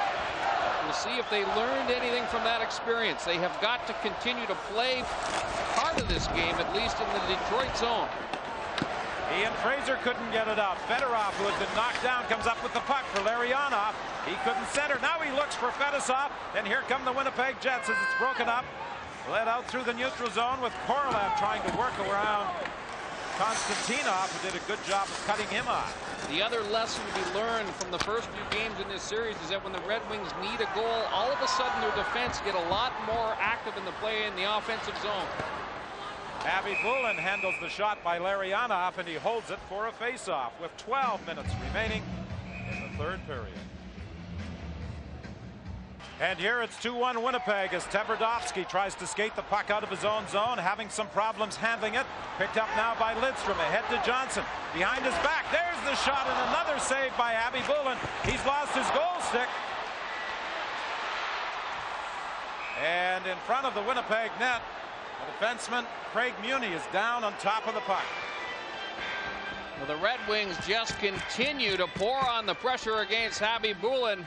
We'll see if they learned anything from that experience. They have got to continue to play part of this game, at least in the Detroit zone. Ian Fraser couldn't get it out. Fedorov, who had been knocked down, comes up with the puck for Larionov. He couldn't center. Now he looks for Fedosov. And here come the Winnipeg Jets as it's broken up. Led out through the neutral zone with Korolev trying to work around Konstantinov, who did a good job of cutting him off. The other lesson to be learned from the first few games in this series is that when the Red Wings need a goal, all of a sudden their defense get a lot more active in the play in the offensive zone. Abby Bullen handles the shot by Larionov, and he holds it for a face-off with 12 minutes remaining in the third period. And here it's 2-1 Winnipeg as Tverdovsky tries to skate the puck out of his own zone, having some problems handling it. Picked up now by Lidstrom, ahead to Johnson. Behind his back, there's the shot, and another save by Abby Bullen. He's lost his goal stick. And in front of the Winnipeg net, the defenseman, Craig Muni, is down on top of the puck. Well, the Red Wings just continue to pour on the pressure against Abby Bullen.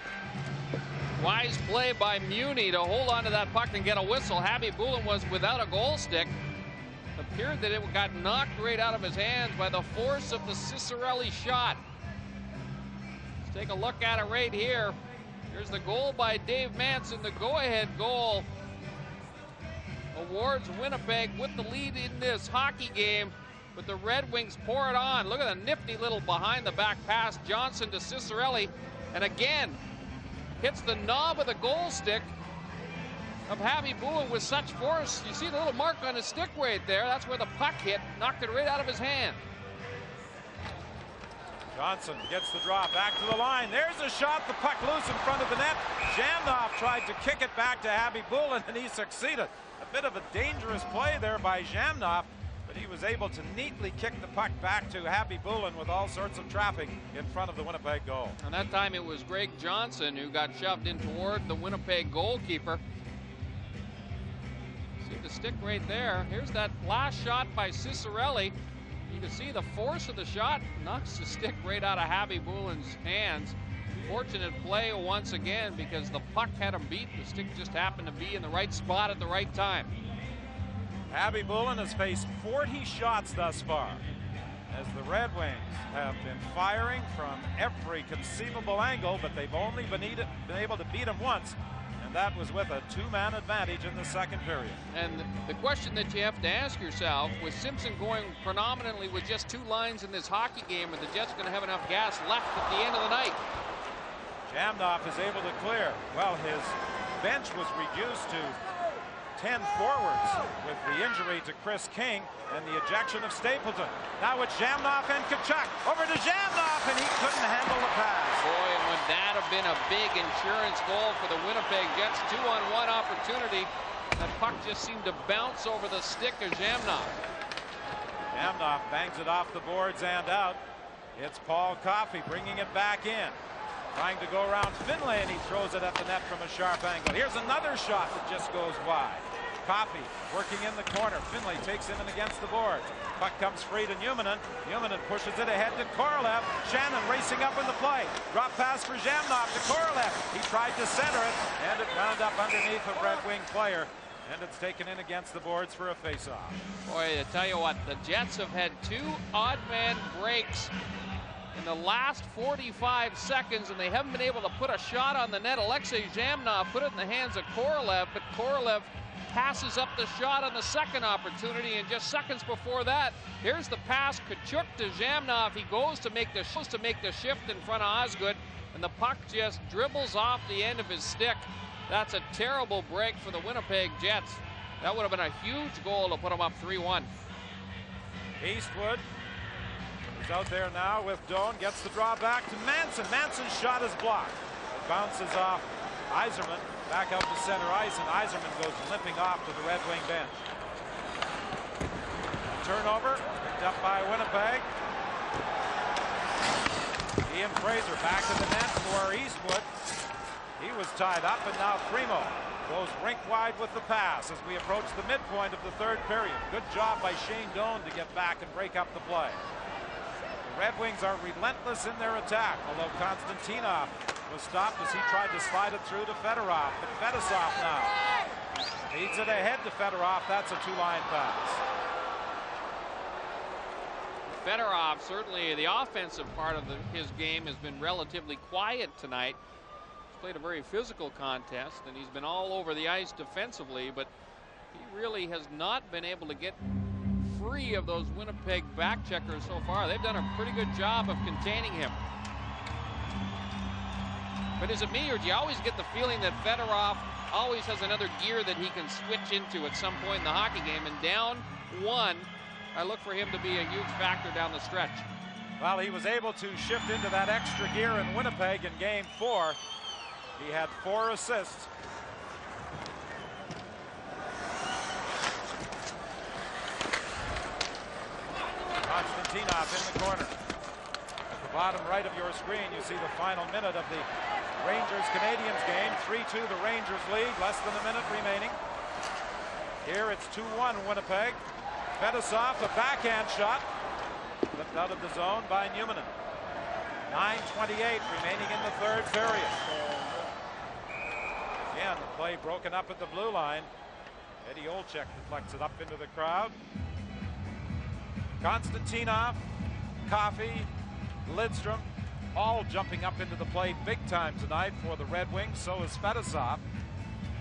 Wise play by Muni to hold on to that puck and get a whistle. Abby Bullen was without a goal stick. Appeared that it got knocked right out of his hands by the force of the Cicerelli shot. Let's take a look at it right here. Here's the goal by Dave Manson, the go-ahead goal. Awards Winnipeg with the lead in this hockey game, but the Red Wings pour it on. Look at the nifty little behind the back pass, Johnson to Cicerelli, and again hits the knob of the goal stick of Abby Bullen with such force. You see the little mark on his stick right there. That's where the puck hit, knocked it right out of his hand. Johnson gets the draw back to the line. There's a shot, the puck loose in front of the net. Jamnov tried to kick it back to Abby Bullen, and he succeeded. A bit of a dangerous play there by Jamnov, but he was able to neatly kick the puck back to Abby Bullen with all sorts of traffic in front of the Winnipeg goal. And that time it was Greg Johnson who got shoved in toward the Winnipeg goalkeeper. See the stick right there. Here's that last shot by Cicerelli. You can see the force of the shot knocks the stick right out of Abby Bullen's hands. Fortunate play once again because the puck had him beat. The stick just happened to be in the right spot at the right time. Abby Bullen has faced 40 shots thus far, as the Red Wings have been firing from every conceivable angle, but they've only been able to beat him once, and that was with a two-man advantage in the second period. And the question that you have to ask yourself, with Simpson going predominantly with just two lines in this hockey game, are the Jets going to have enough gas left at the end of the night? Jamnov is able to clear. Well, his bench was reduced to 10 forwards with the injury to Chris King and the ejection of Stapleton. Now it's Jamnov and Tkachuk. Over to Jamnov, and he couldn't handle the pass. Boy, and would that have been a big insurance goal for the Winnipeg Jets? 2-on-1 opportunity. That puck just seemed to bounce over the stick of Jamnov. Jamnov bangs it off the boards and out. It's Paul Coffey bringing it back in. Trying to go around Finlay, and he throws it at the net from a sharp angle. Here's another shot that just goes wide. Coffey working in the corner. Finlay takes him in against the boards. Puck comes free to Newmanen. Newmanen pushes it ahead to Korolev. Shannon racing up in the play. Drop pass for Jamnov to Korolev. He tried to center it, and it wound up underneath a Red Wing player. And it's taken in against the boards for a face-off. Boy, I tell you what, the Jets have had two odd man breaks in the last 45 seconds, and they haven't been able to put a shot on the net. Alexei Jamnov put it in the hands of Korolev, but Korolev passes up the shot on the second opportunity, and just seconds before that, here's the pass, Tkachuk to Jamnov. He goes to make the shift in front of Osgood, and the puck just dribbles off the end of his stick. That's a terrible break for the Winnipeg Jets. That would have been a huge goal to put them up 3-1. Eastwood is out there now with Doan, gets the draw back to Manson. Manson's shot is blocked. It bounces off Yzerman, back out to center ice, and Yzerman goes limping off to the Red Wing bench. Turnover, picked up by Winnipeg. Ian Fraser back to the net for Eastwood. He was tied up, and now Primo goes rink wide with the pass as we approach the midpoint of the third period. Good job by Shane Doan to get back and break up the play. The Red Wings are relentless in their attack, although Konstantinov was stopped as he tried to slide it through to Fedorov. But Fedosov now feeds it ahead to Fedorov. That's a two-line pass. Fedorov, certainly the offensive part of his game has been relatively quiet tonight. He's played a very physical contest, and he's been all over the ice defensively, but he really has not been able to get free of those Winnipeg back checkers so far. They've done a pretty good job of containing him. But is it me, or do you always get the feeling that Fedorov always has another gear that he can switch into at some point in the hockey game? And down one, I look for him to be a huge factor down the stretch. Well, he was able to shift into that extra gear in Winnipeg in Game 4. He had 4 assists. Konstantinov in the corner. At the bottom right of your screen, you see the final minute of the Rangers-Canadiens game. 3-2 the Rangers lead, less than a minute remaining. Here it's 2-1 Winnipeg. Fedosov, a backhand shot. Flipped out of the zone by Newman. 9:28 remaining in the third period. Again, the play broken up at the blue line. Eddie Olczyk deflects it up into the crowd. Konstantinov, Coffey, Lidstrom, all jumping up into the plate big time tonight for the Red Wings. So is Fedosov.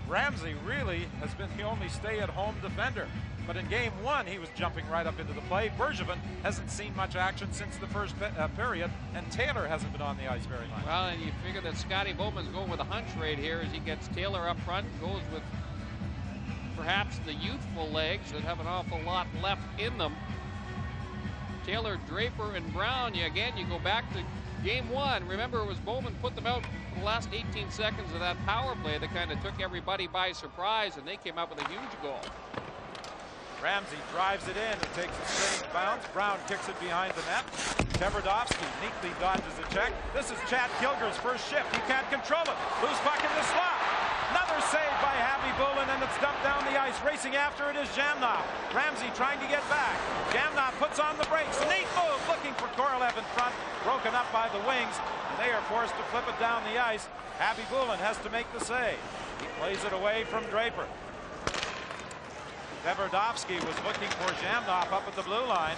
Ramsey really has been the only stay-at-home defender. But in Game 1, he was jumping right up into the play. Bergevin hasn't seen much action since the first period, and Taylor hasn't been on the ice very much. Well, and you figure that Scotty Bowman's going with a hunch right here as he gets Taylor up front, goes with perhaps the youthful legs that have an awful lot left in them. Taylor, Draper, and Brown. You go back to Game 1. Remember, it was Bowman put them out for the last 18 seconds of that power play that kind of took everybody by surprise, and they came up with a huge goal. Ramsey drives it in. It takes a strange bounce. Brown kicks it behind the net. Tverdovsky neatly dodges a check. This is Chad Kilger's first shift. He can't control it. Loose puck in the slot. Another save by Happy Bullen, and it's dumped down the ice. Racing after it is Jamnov. Ramsey trying to get back. Jamnov puts on the brakes. Neat move, looking for Korolev in front. Broken up by the wings, and they are forced to flip it down the ice. Happy Bullen has to make the save. He plays it away from Draper. Tverdovsky was looking for Jamnov up at the blue line.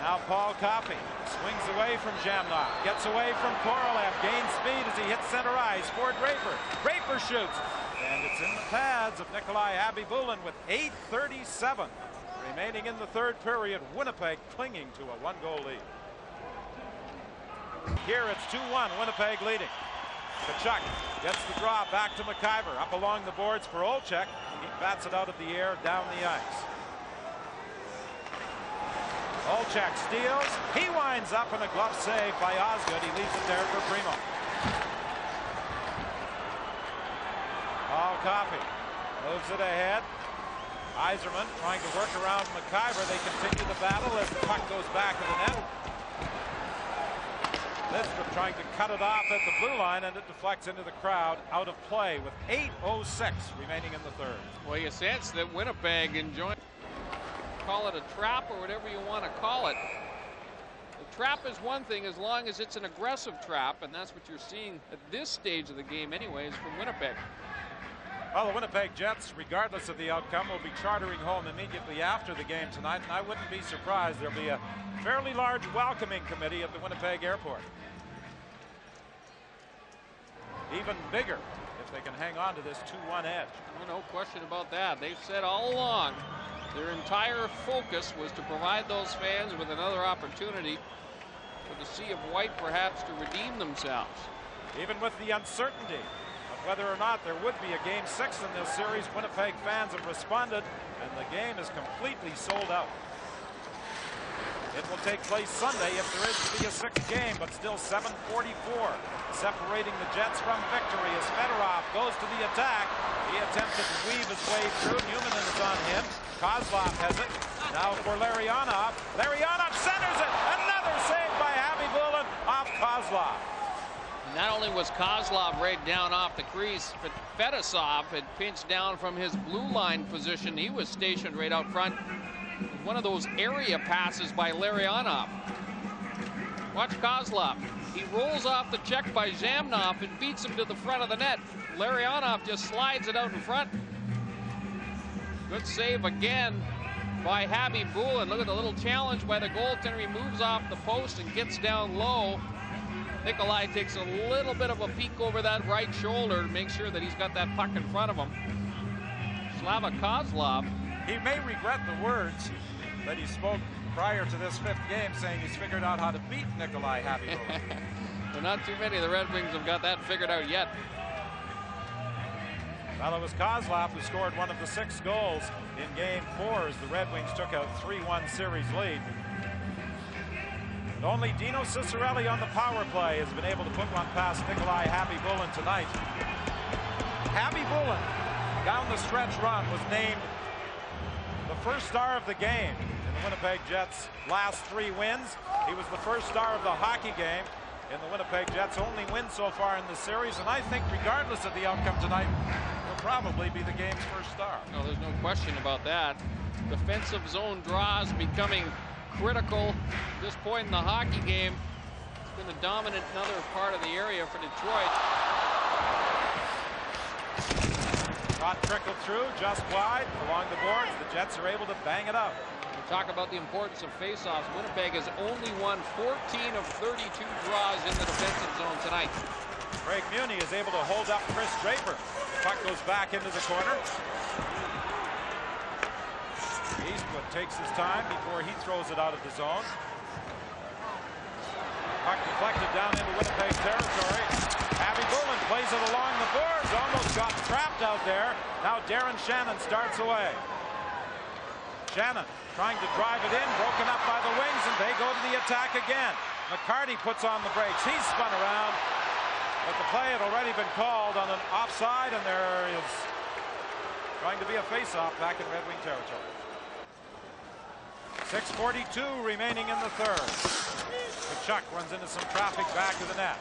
Now Paul Coffey swings away from Jamnov, gets away from Korolev, gains speed as he hits center ice for Draper. Draper shoots, and it's in the pads of Nikolai Habibulin with 8:37 remaining in the third period. Winnipeg clinging to a 1-goal lead. Here it's 2-1, Winnipeg leading. Tkachuk gets the draw back to McIver, up along the boards for Olczyk. He bats it out of the air, down the ice. Olczyk steals. He winds up in a glove save by Osgood. He leaves it there for Primo. Paul Coffey moves it ahead. Yzerman trying to work around McIver. They continue the battle as the puck goes back to the net. Lidstrom trying to cut it off at the blue line, and it deflects into the crowd, out of play with 8:06 remaining in the third. Well, you sense that Winnipeg enjoying, call it a trap or whatever you want to call it. The trap is one thing as long as it's an aggressive trap, and that's what you're seeing at this stage of the game anyways from Winnipeg. Well, the Winnipeg Jets, regardless of the outcome, will be chartering home immediately after the game tonight, and I wouldn't be surprised there'll be a fairly large welcoming committee at the Winnipeg airport. Even bigger if they can hang on to this 2-1 edge. No question about that. They've said all along their entire focus was to provide those fans with another opportunity for the Sea of White perhaps to redeem themselves. Even with the uncertainty of whether or not there would be a Game 6 in this series, Winnipeg fans have responded, and the game is completely sold out. It will take place Sunday if there is to be a sixth game, but still 7:44 separating the Jets from victory as Fedorov goes to the attack. He attempted to weave his way through. Newman is on him. Kozlov has it. Now for Larionov. Larionov centers it. Another save by Habibulin off Kozlov. Not only was Kozlov right down off the crease, but Fedosov had pinched down from his blue line position. He was stationed right out front. One of those area passes by Larionov. Watch Kozlov. He rolls off the check by Zamnov and beats him to the front of the net. Larionov just slides it out in front. Good save again by Habibulin. Look at the little challenge by the goaltender. He moves off the post and gets down low. Nikolai takes a little bit of a peek over that right shoulder to make sure that he's got that puck in front of him. Slava Kozlov He may regret the words that he spoke prior to this 5th game, saying he's figured out how to beat Nikolai Habibulin. Well, not too many of the Red Wings have got that figured out yet. Well, it was Kozlov who scored one of the 6 goals in Game 4 as the Red Wings took a 3-1 series lead. And only Dino Ciccarelli on the power play has been able to put one past Nikolai Habibulin tonight. Habibulin, down the stretch run, was named the first star of the game in the Winnipeg Jets' last 3 wins. He was the first star of the hockey game in the Winnipeg Jets' only win so far in the series, and I think regardless of the outcome tonight, he'll probably be the game's first star. No, there's no question about that. Defensive zone draws becoming critical at this point in the hockey game. It's been a dominant another part of the area for Detroit. Shot trickled through just wide along the boards. The Jets are able to bang it out. Talk about the importance of faceoffs. Winnipeg has only won 14 of 32 draws in the defensive zone tonight. Craig Muni is able to hold up Chris Draper. Puck goes back into the corner. Eastwood takes his time before he throws it out of the zone. Puck deflected down into Winnipeg territory. Habibulin plays it along the boards. Almost got trapped out there. Now Darren Shannon starts away. Shannon trying to drive it in, broken up by the wings, and they go to the attack again. McCarty puts on the brakes. He's spun around, but the play had already been called on an offside, and there is going to be a face-off back in Red Wing territory. 6:42 remaining in the 3rd. Tkachuk runs into some traffic back of the net.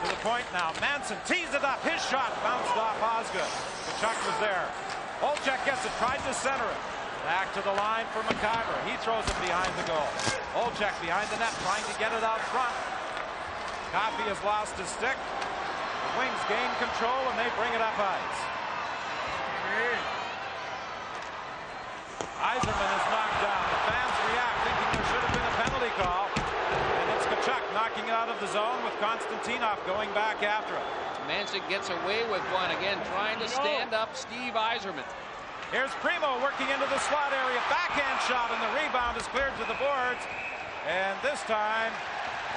To the point now. Manson tees it up. His shot bounced off Osgood. Tkachuk was there. Olczyk gets it, tried to center it. Back to the line for McIver. He throws it behind the goal. Olczyk behind the net, trying to get it out front. Coffey has lost his stick. The Wings gain control, and they bring it up ice. Yzerman is knocked down. The fans react, thinking there should have been a penalty call. And it's Tkachuk knocking it out of the zone with Konstantinov going back after it. Manson gets away with one again, trying to stand up Steve Yzerman. Here's Primo working into the slot area. Backhand shot, and the rebound is cleared to the boards. And this time,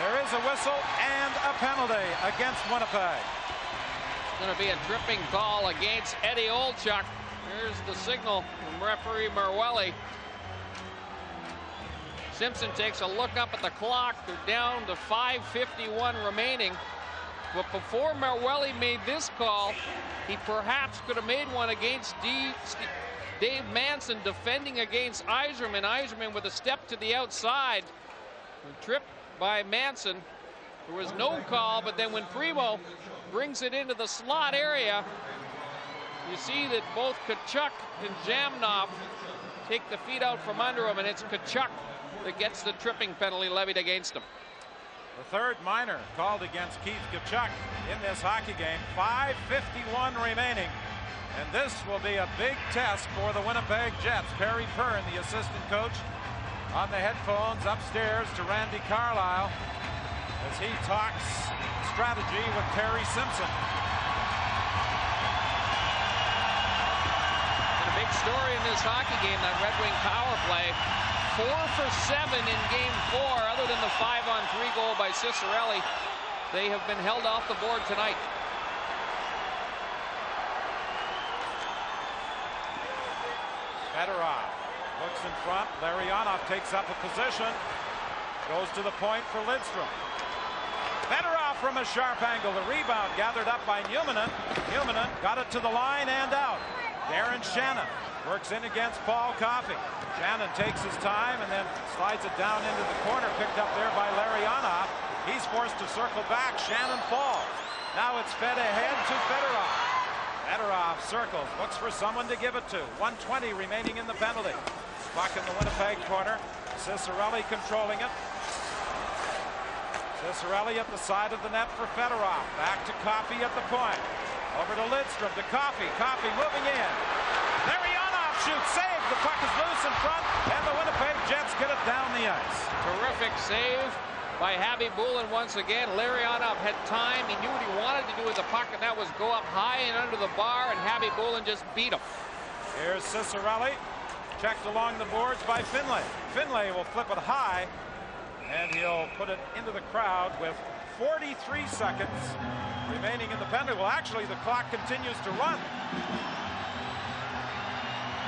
there is a whistle and a penalty against Winnipeg. It's going to be a tripping call against Eddie Olczyk. Here's the signal from referee Merwelli. Simpson takes a look up at the clock. They're down to 5:51 remaining. But before Merwelli made this call, he perhaps could have made one against Dave Manson defending against Yzerman. Yzerman with a step to the outside. Tripped by Manson. There was no call, but then when Primo brings it into the slot area, you see that both Tkachuk and Jamnov take the feet out from under him, and it's Tkachuk that gets the tripping penalty levied against him. The 3rd minor called against Keith Tkachuk in this hockey game. 5:51 remaining. And this will be a big test for the Winnipeg Jets. Perry Pern, the assistant coach, on the headphones upstairs to Randy Carlyle as he talks strategy with Terry Simpson. And a big story in this hockey game, that Red Wing power play. 4 for 7 in Game 4, other than the 5-on-3 goal by Ciccarelli. They have been held off the board tonight. Fedorov looks in front. Larionov takes up a position. Goes to the point for Lidstrom. Fedorov from a sharp angle. The rebound gathered up by Newmanen. Newmanen got it to the line and out. Darren Shannon works in against Paul Coffey. Shannon takes his time and then slides it down into the corner, picked up there by Larionov. He's forced to circle back. Shannon falls. Now it's fed ahead to Fedorov. Fedorov circles, looks for someone to give it to. 1:20 remaining in the penalty. Puck in the Winnipeg corner. Ciccarelli controlling it. Ciccarelli at the side of the net for Fedorov. Back to Coffey at the point. Over to Lidstrom, to Coffey. Coffey moving in. Larionov shoots, saved. The puck is loose in front, and the Winnipeg Jets get it down the ice. Terrific save by Habibulin once again. Larionov had time. He knew what he wanted to do with the puck, and that was go up high and under the bar, and Habibulin just beat him. Here's Ciccarelli. Checked along the boards by Finlay. Finlay will flip it high, and he'll put it into the crowd with 43 seconds remaining in the penalty. Well, actually, the clock continues to run.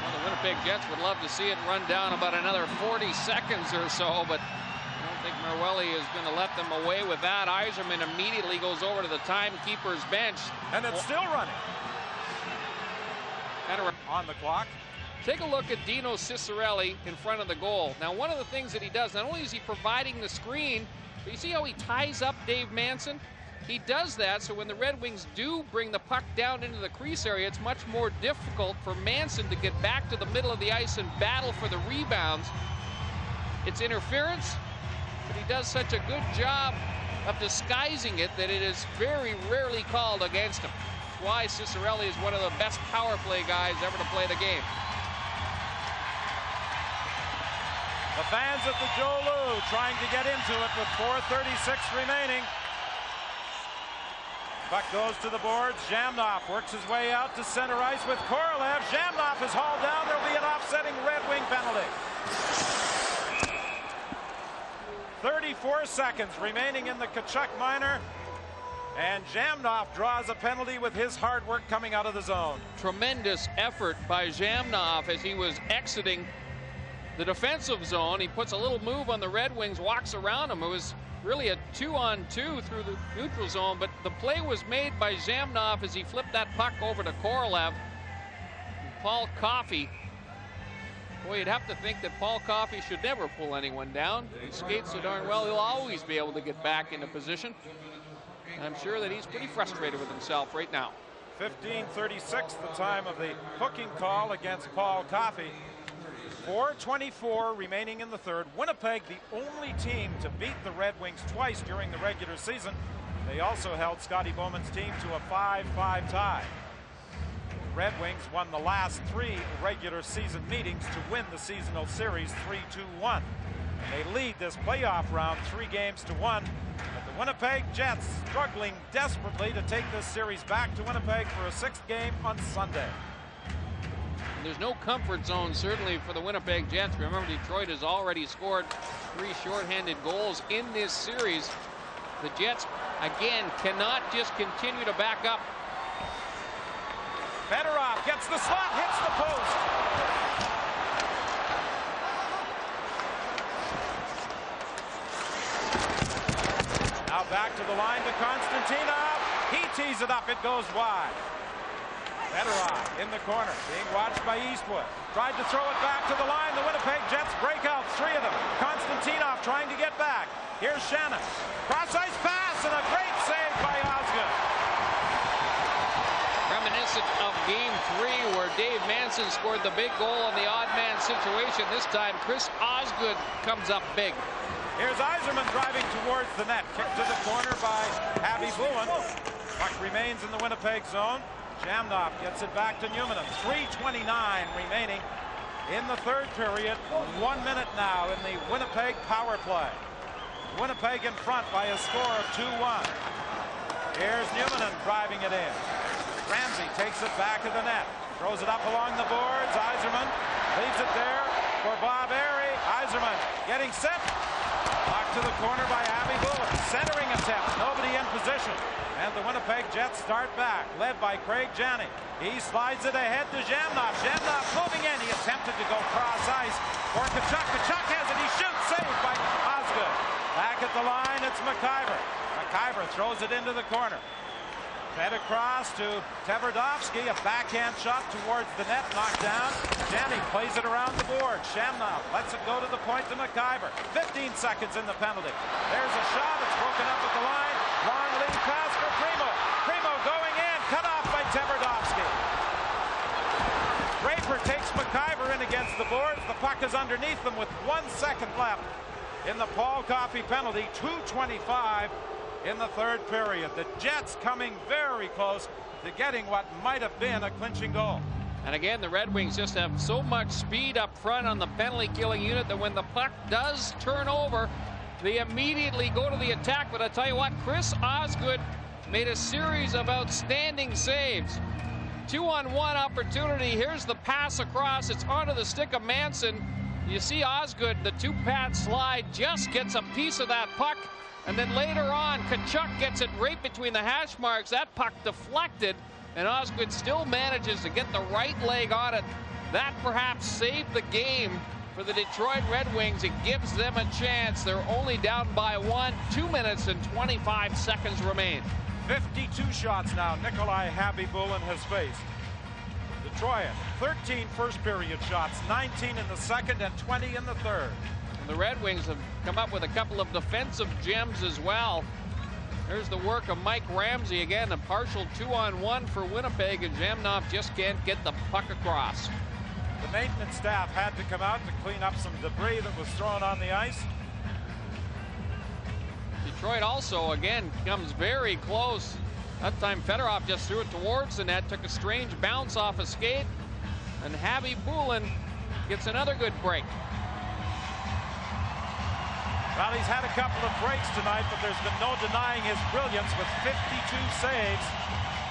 Well, the Winnipeg Jets would love to see it run down about another 40 seconds or so, but I don't think Merwelli is going to let them away with that. Yzerman immediately goes over to the timekeeper's bench. And it's still running. On the clock. Take a look at Dino Ciccarelli in front of the goal. Now, one of the things that he does, not only is he providing the screen, but you see how he ties up Dave Manson? He does that so when the Red Wings do bring the puck down into the crease area, it's much more difficult for Manson to get back to the middle of the ice and battle for the rebounds. It's interference, but he does such a good job of disguising it that it is very rarely called against him. That's why Ciccarelli is one of the best power play guys ever to play the game. The fans at the Joe Loup trying to get into it with 4:36 remaining. Puck goes to the boards. Zhamnov works his way out to center ice with Korolev. Zhamnov is hauled down. There'll be an offsetting Red Wing penalty. 34 seconds remaining in the Tkachuk minor. And Zhamnov draws a penalty with his hard work coming out of the zone. Tremendous effort by Zhamnov as he was exiting the defensive zone. He puts a little move on the Red Wings, walks around him. It was really a 2-on-2 through the neutral zone, but the play was made by Zhamnov as he flipped that puck over to Korolev. And Paul Coffey, boy, you'd have to think that Paul Coffey should never pull anyone down. He skates so darn well, he'll always be able to get back into position. And I'm sure that he's pretty frustrated with himself right now. 15:36, the time of the hooking call against Paul Coffey. 4:24 remaining in the third. Winnipeg, the only team to beat the Red Wings twice during the regular season. They also held Scotty Bowman's team to a 5-5 tie. The Red Wings won the last 3 regular season meetings to win the seasonal series 3-2-1. And they lead this playoff round 3-1. But the Winnipeg Jets struggling desperately to take this series back to Winnipeg for a 6th game on Sunday. There's no comfort zone, certainly, for the Winnipeg Jets. Remember, Detroit has already scored 3 shorthanded goals in this series. The Jets, again, cannot just continue to back up. Fedorov gets the slot, hits the post. Now back to the line to Konstantinov. He tees it up, it goes wide. Fedorov in the corner, being watched by Eastwood. Tried to throw it back to the line. The Winnipeg Jets break out, 3 of them. Konstantinov trying to get back. Here's Shannon. Cross-ice pass and a great save by Osgood. Reminiscent of Game 3 where Dave Manson scored the big goal in the odd man situation. This time, Chris Osgood comes up big. Here's Yzerman driving towards the net. Kicked to the corner by Abby Bowen. Puck remains in the Winnipeg zone. Zhamnov gets it back to Newman. 3:29 remaining in the third period. 1 minute now in the Winnipeg power play. Winnipeg in front by a score of 2-1. Here's Newman driving it in. Ramsey takes it back of the net. Throws it up along the boards. Yzerman leaves it there for Bob Airy. Yzerman getting set. Knocked to the corner by Abby Bowen. Centering attempt. Nobody in position. And the Winnipeg Jets start back, led by Craig Janney. He slides it ahead to Zhamnov. Zhamnov moving in. He attempted to go cross ice for Tkachuk. Tkachuk has it. He shoots. Saved by Osgood. Back at the line, it's McIver. McIver throws it into the corner. Fed across to Tverdovsky. A backhand shot towards the net. Knocked down. Janney plays it around the board. Zhamnov lets it go to the point to McIver. 15 seconds in the penalty. There's a shot. It's broken up at the line. Long lead pass for Primo. Primo going in. Cut off by Tverdovsky. Draper takes McIver in against the boards. The puck is underneath them with 1 second left in the Paul Coffey penalty. 2:25 in the third period. The Jets coming very close to getting what might have been a clinching goal. And again, the Red Wings just have so much speed up front on the penalty killing unit that when the puck does turn over, they immediately go to the attack. But I tell you what, Chris Osgood made a series of outstanding saves. 2-on-1 opportunity. Here's the pass across. It's onto the stick of Manson. You see Osgood, the two-pad slide, just gets a piece of that puck. And then later on, Tkachuk gets it right between the hash marks. That puck deflected, and Osgood still manages to get the right leg on it. That perhaps saved the game for the Detroit Red Wings. It gives them a chance. They're only down by 1. 2 minutes and 25 seconds remain. 52 shots now Nikolai Khabibulin has faced. Detroit, 13 first period shots, 19 in the second and 20 in the third. And the Red Wings have come up with a couple of defensive gems as well. There's the work of Mike Ramsey again, a partial 2-on-1 for Winnipeg, and Jamnov just can't get the puck across. The maintenance staff had to come out to clean up some debris that was thrown on the ice. Detroit also again comes very close. That time Fedorov just threw it towards the net, took a strange bounce off a skate, and Khabibulin gets another good break. Well, he's had a couple of breaks tonight, but there's been no denying his brilliance with 52 saves,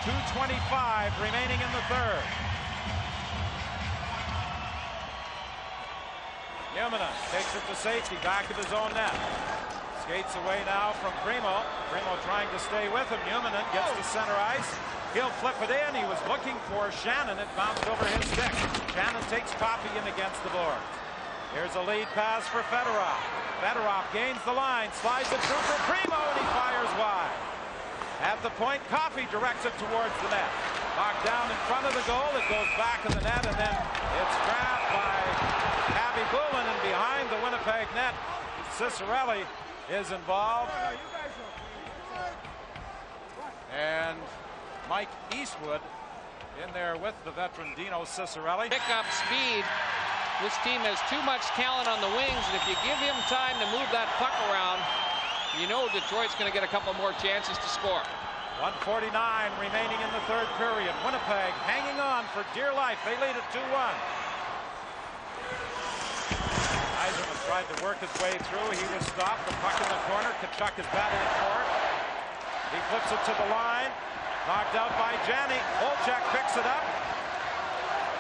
2:25 remaining in the third. Yumina takes it to safety, back of his own net. Skates away now from Primo. Primo trying to stay with him. Yumina gets to center ice. He'll flip it in. He was looking for Shannon. It bounced over his stick. Shannon takes Coffey in against the boards. Here's a lead pass for Fedorov. Fedorov gains the line, slides it through for Primo, and he fires wide. At the point, Coffey directs it towards the net. Knocked down in front of the goal. It goes back in the net, and then it's grabbed by Khabibulin, and behind the Winnipeg net, Cicerelli is involved. And Mike Eastwood in there with the veteran Dino Cicerelli. Pick up speed. This team has too much talent on the wings, and if you give him time to move that puck around, you know Detroit's going to get a couple more chances to score. 1:49 remaining in the third period. Winnipeg hanging on for dear life. They lead at 2-1. Eiserman tried to work his way through. He was stopped. The puck in the corner. Tkachuk is battling for it. He flips it to the line. Knocked out by Jani. Olchek picks it up.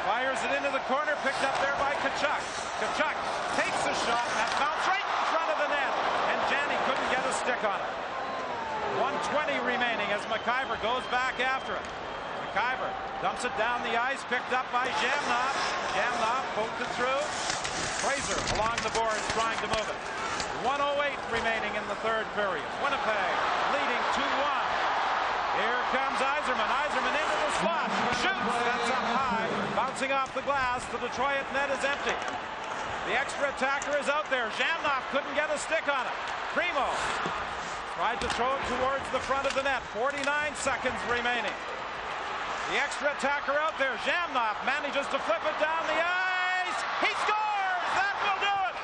Fires it into the corner, picked up there by Tkachuk. Tkachuk takes a shot, that bounced right in front of the net, and Jani couldn't get a stick on it. 1:20 remaining as McIver goes back after it. McIver dumps it down the ice, picked up by Jamnov. Jamnov poked it through. Fraser along the boards trying to move it. 1:08 remaining in the third period. Winnipeg leading 2-1. Here comes Eiserman. Eiserman into the slot. Shoots. That's up high. Bouncing off the glass. The Detroit net is empty. The extra attacker is out there. Jamnov couldn't get a stick on it. Primo tried to throw it towards the front of the net. 49 seconds remaining. The extra attacker out there. Jamnov manages to flip it down the ice. He scores! That will do it!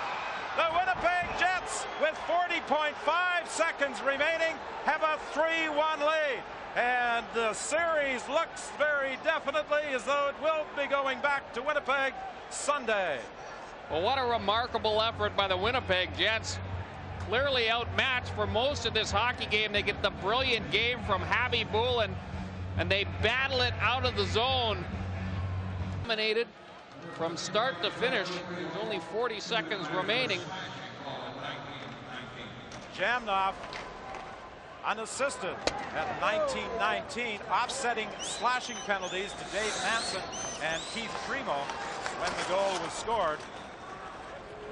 The Winnipeg Jets, with 40.5 seconds remaining, have a 3-1 lead. And the series looks very definitely as though it will be going back to Winnipeg Sunday. Well, what a remarkable effort by the Winnipeg Jets. Clearly outmatched for most of this hockey game. They get the brilliant game from Khabibulin, and they battle it out of the zone. Dominated from start to finish. There's only 40 seconds remaining. Jamnov unassisted at 19-19, offsetting slashing penalties to Dave Manson and Keith Primo when the goal was scored.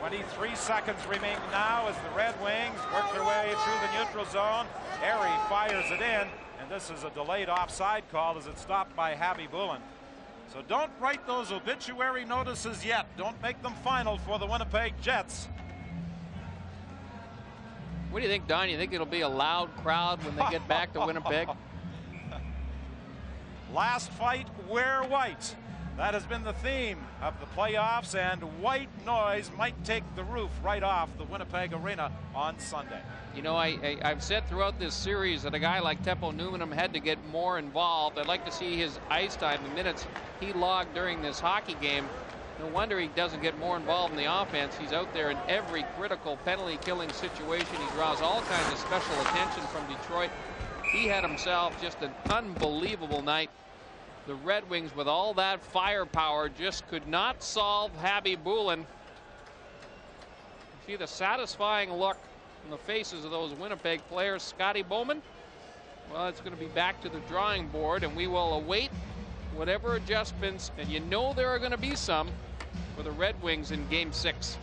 23 seconds remaining now as the Red Wings work their way through the neutral zone. Airy fires it in, and this is a delayed offside call as it's stopped by Khabibulin. So don't write those obituary notices yet. Don't make them final for the Winnipeg Jets. What do you think, Don? You think it'll be a loud crowd when they get back to Winnipeg? Last fight, wear white. That has been the theme of the playoffs, and white noise might take the roof right off the Winnipeg Arena on Sunday. You know, I've said throughout this series that a guy like Teppo Numminen had to get more involved. I'd like to see his ice time, the minutes he logged during this hockey game. No wonder he doesn't get more involved in the offense. He's out there in every critical penalty-killing situation. He draws all kinds of special attention from Detroit. He had himself just an unbelievable night. the Red Wings, with all that firepower, just could not solve Habby Bulin. See the satisfying look on the faces of those Winnipeg players. Scotty Bowman, well, it's going to be back to the drawing board, and we will await whatever adjustments, and you know there are going to be some, for the Red Wings in Game 6.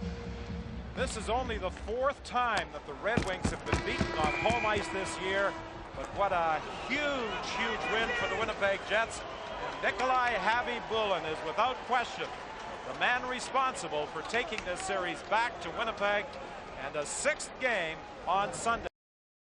This is only the 4th time that the Red Wings have been beaten on home ice this year. But what a huge, huge win for the Winnipeg Jets. And Nikolai Habby Bulin is without question the man responsible for taking this series back to Winnipeg, and a 6th game on Sunday.